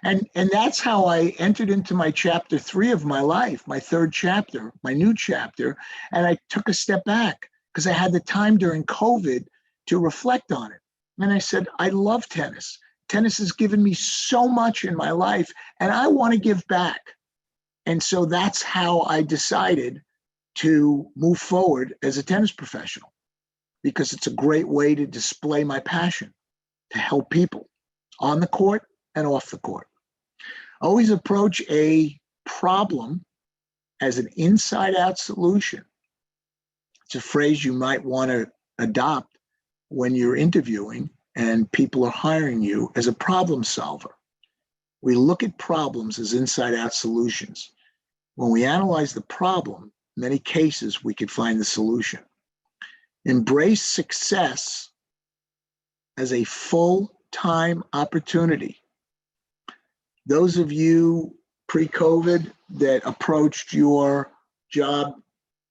And that's how I entered into my chapter 3 of my life, my third chapter, my new chapter. And I took a step back because I had the time during COVID to reflect on it. And I said, I love tennis. Tennis has given me so much in my life, and I want to give back. And so that's how I decided to move forward as a tennis professional, because it's a great way to display my passion, to help people on the court and off the court. Always approach a problem as an inside-out solution. It's a phrase you might want to adopt when you're interviewing and people are hiring you, as a problem solver. We look at problems as inside-out solutions. When we analyze the problem, in many cases, we could find the solution. Embrace success as a full-time opportunity. Those of you pre-COVID that approached your job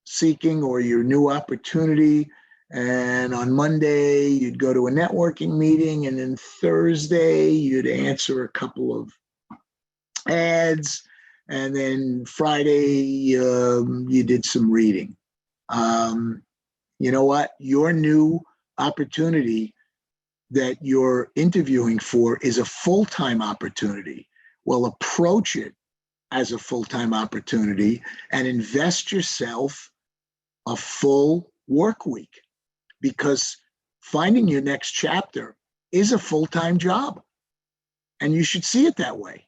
seeking or your new opportunity, and on Monday you'd go to a networking meeting, and then Thursday you'd answer a couple of ads, and then Friday you did some reading. You know what? Your new opportunity that you're interviewing for is a full-time opportunity. Well, approach it as a full-time opportunity and invest yourself a full work week, because finding your next chapter is a full-time job, and you should see it that way.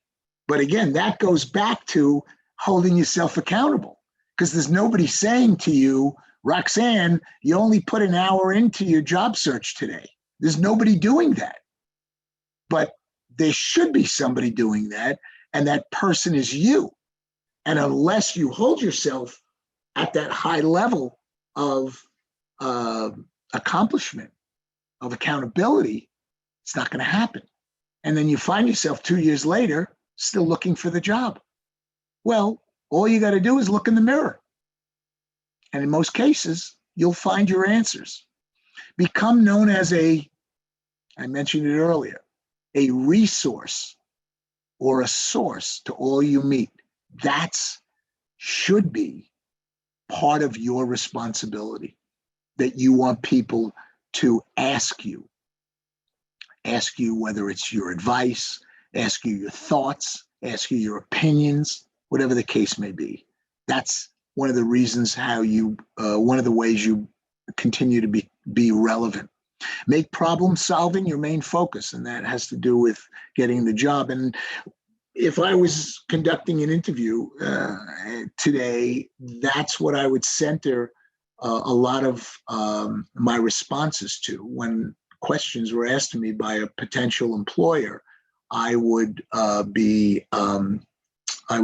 But again, that goes back to holding yourself accountable, because there's nobody saying to you, Roxanne, you only put an hour into your job search today. There's nobody doing that. But there should be somebody doing that, and that person is you. And unless you hold yourself at that high level of accomplishment, of accountability, it's not going to happen. And then you find yourself 2 years later still looking for the job. Well, all you got to do is look in the mirror. And in most cases, you'll find your answers. Become known as I mentioned it earlier, a resource or a source to all you meet. That's should be part of your responsibility, that you want people to ask you whether it's your advice, ask you your thoughts, ask you your opinions, whatever the case may be. That's one of the reasons how one of the ways you continue to be relevant. Make problem solving your main focus, and that has to do with getting the job. And if I was conducting an interview today, that's what I would center a lot of my responses to. When questions were asked to me by a potential employer, I would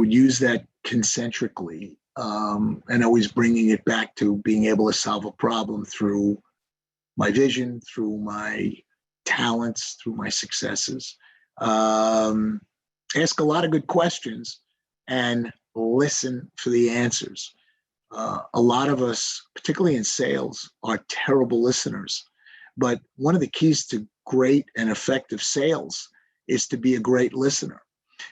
use that concentrically, and always bringing it back to being able to solve a problem through my vision, through my talents, through my successes. Ask a lot of good questions and listen for the answers. A lot of us, particularly in sales, are terrible listeners. But one of the keys to great and effective sales is to be a great listener.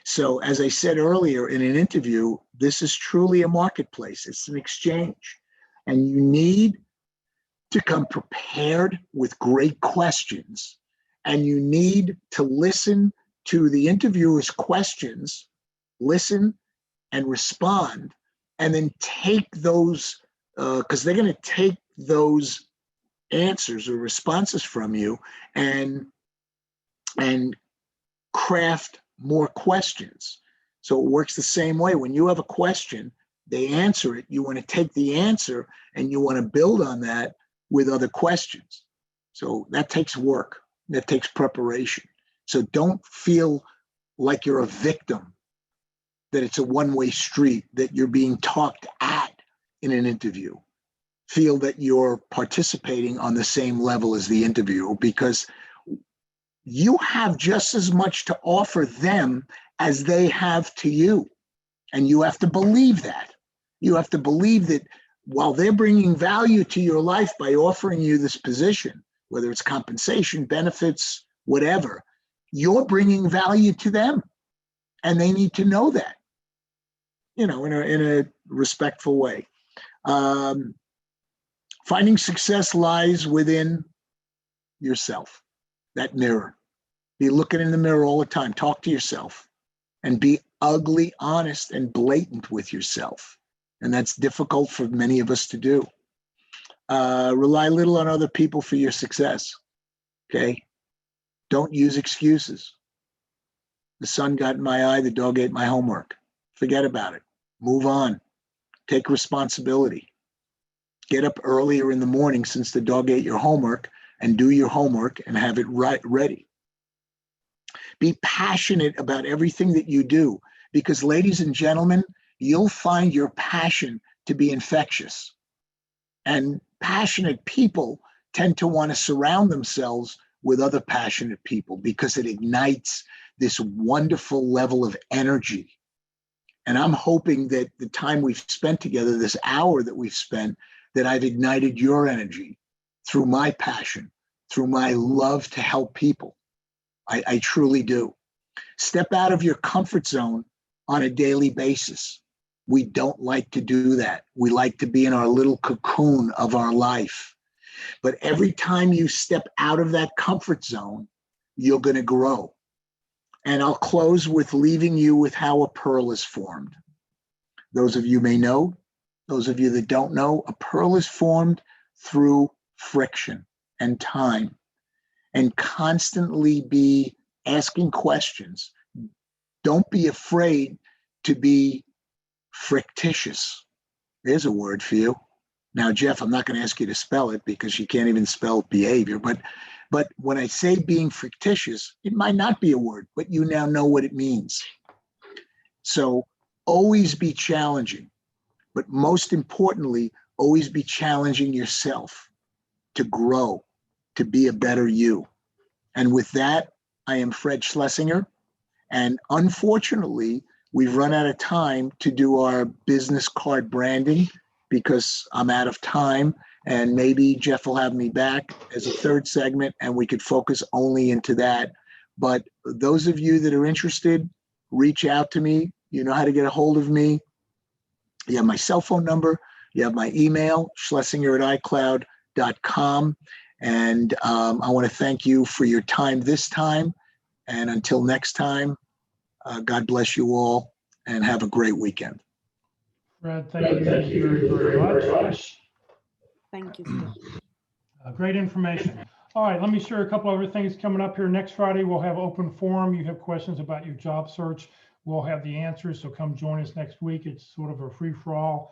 So as I said earlier in an interview, this is truly a marketplace. It's an exchange. And you need to come prepared with great questions. And you need to listen to the interviewer's questions, listen and respond, and then take those because they're going to take those answers or responses from you and craft more questions. So it works the same way. When you have a question, they answer it. You want to take the answer and you want to build on that with other questions. So that takes work. That takes preparation. So don't feel like you're a victim, that it's a one-way street, that you're being talked at in an interview. Feel that you're participating on the same level as the interviewer, because you have just as much to offer them as they have to you. And you have to believe that. You have to believe that while they're bringing value to your life by offering you this position, whether it's compensation, benefits, whatever, you're bringing value to them. And they need to know that, in a respectful way. Finding success lies within yourself, that mirror. Be looking in the mirror all the time. Talk to yourself and be ugly, honest, and blatant with yourself. And that's difficult for many of us to do. Rely little on other people for your success. Okay? Don't use excuses. The sun got in my eye, the dog ate my homework. Forget about it. Move on. Take responsibility. Get up earlier in the morning since the dog ate your homework, and do your homework and have it ready. Be passionate about everything that you do, because, ladies and gentlemen, you'll find your passion to be infectious. And passionate people tend to want to surround themselves with other passionate people, because it ignites this wonderful level of energy. And I'm hoping that the time we've spent together, this hour that we've spent, that I've ignited your energy through my passion, through my love to help people. I truly do. Step out of your comfort zone on a daily basis. We don't like to do that. We like to be in our little cocoon of our life. But every time you step out of that comfort zone, you're going to grow. And I'll close with leaving you with how a pearl is formed. Those of you may know, those of you that don't know, a pearl is formed through friction and time, and constantly be asking questions. Don't be afraid to be frictitious. There's a word for you. Now, Jeff, I'm not going to ask you to spell it because you can't even spell behavior, but when I say being frictitious, it might not be a word, but you now know what it means. So always be challenging, but most importantly, always be challenging yourself to grow, to be a better you. And with that, I am Fred Schlesinger. And unfortunately, we've run out of time to do our business card branding because I'm out of time. And maybe Jeff will have me back as a third segment and we could focus only into that. But those of you that are interested, reach out to me. You know how to get a hold of me. You have my cell phone number. You have my email, schlesinger@icloud.com. And I want to thank you for your time this time. And until next time, God bless you all and have a great weekend. Fred, thank you very, very much. Thank you, sir. Great information. All right, let me share a couple other things coming up here. Next Friday, we'll have open forum. You have questions about your job search, we'll have the answers. So come join us next week. It's sort of a free-for-all.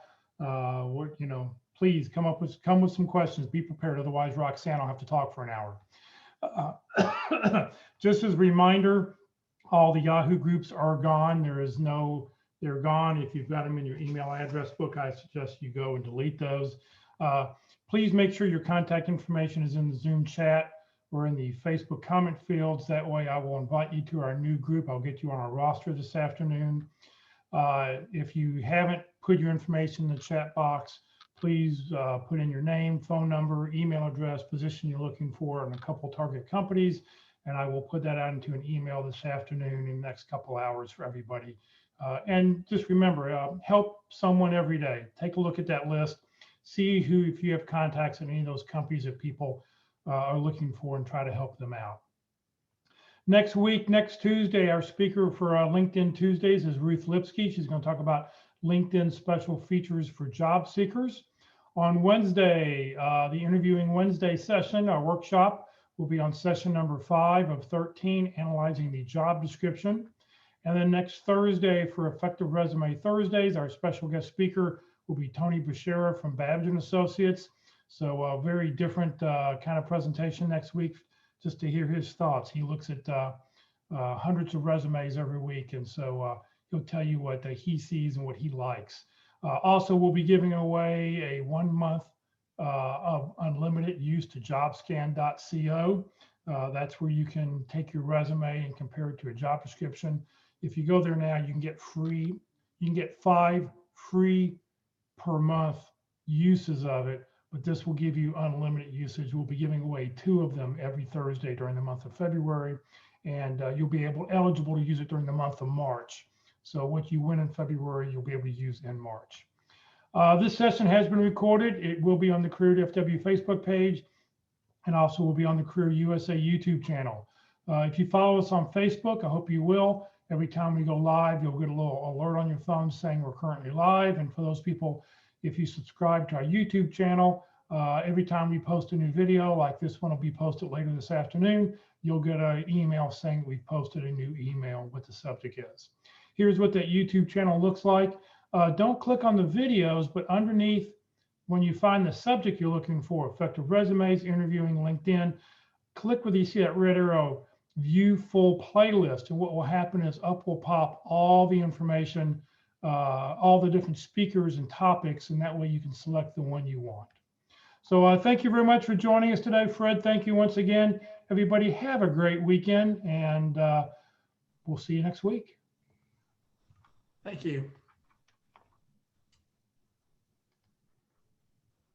Please come with some questions. Be prepared. Otherwise, Roxanne will have to talk for an hour. Just as a reminder, all the Yahoo groups are gone. They're gone. If you've got them in your email address book, I suggest you go and delete those. Please make sure your contact information is in the Zoom chat or in the Facebook comment fields. That way I will invite you to our new group. I'll get you on our roster this afternoon. If you haven't put your information in the chat box, please put in your name, phone number, email address, position you're looking for, and a couple target companies. And I will put that out into an email this afternoon in the next couple hours for everybody. And just remember, help someone every day. Take a look at that list. See if you have contacts in any of those companies that people are looking for, and try to help them out. Next week, next Tuesday, our speaker for LinkedIn Tuesdays is Ruth Lipsky. She's going to talk about LinkedIn special features for job seekers. On Wednesday, the Interviewing Wednesday session, our workshop will be on session number 5 of 13, analyzing the job description. And then next Thursday for Effective Resume Thursdays, our special guest speaker will be Tony Bashera from Babbage & Associates. So a very different kind of presentation next week, just to hear his thoughts. He looks at hundreds of resumes every week, and so he'll tell you what he sees and what he likes. Also, we'll be giving away a 1 month of unlimited use to jobscan.co. That's where you can take your resume and compare it to a job description. If you go there now, you can get 5 free per month uses of it, but this will give you unlimited usage. We'll be giving away 2 of them every Thursday during the month of February, and you'll be eligible to use it during the month of March. So what you win in February, you'll be able to use in March. This session has been recorded. It will be on the Career FW Facebook page, and also will be on the Career USA YouTube channel. If you follow us on Facebook, I hope you will. Every time we go live, you'll get a little alert on your phone saying we're currently live. And for those people, if you subscribe to our YouTube channel, every time we post a new video, like this one will be posted later this afternoon, you'll get an email saying we've posted a new email, what the subject is. Here's what that YouTube channel looks like. Don't click on the videos, but underneath, when you find the subject you're looking for, Effective Resumes, Interviewing, LinkedIn, click where you see that red arrow, View Full Playlist. And what will happen is up will pop all the information, all the different speakers and topics, and that way you can select the one you want. So thank you very much for joining us today, Fred. Thank you once again. Everybody have a great weekend, and we'll see you next week. Thank you.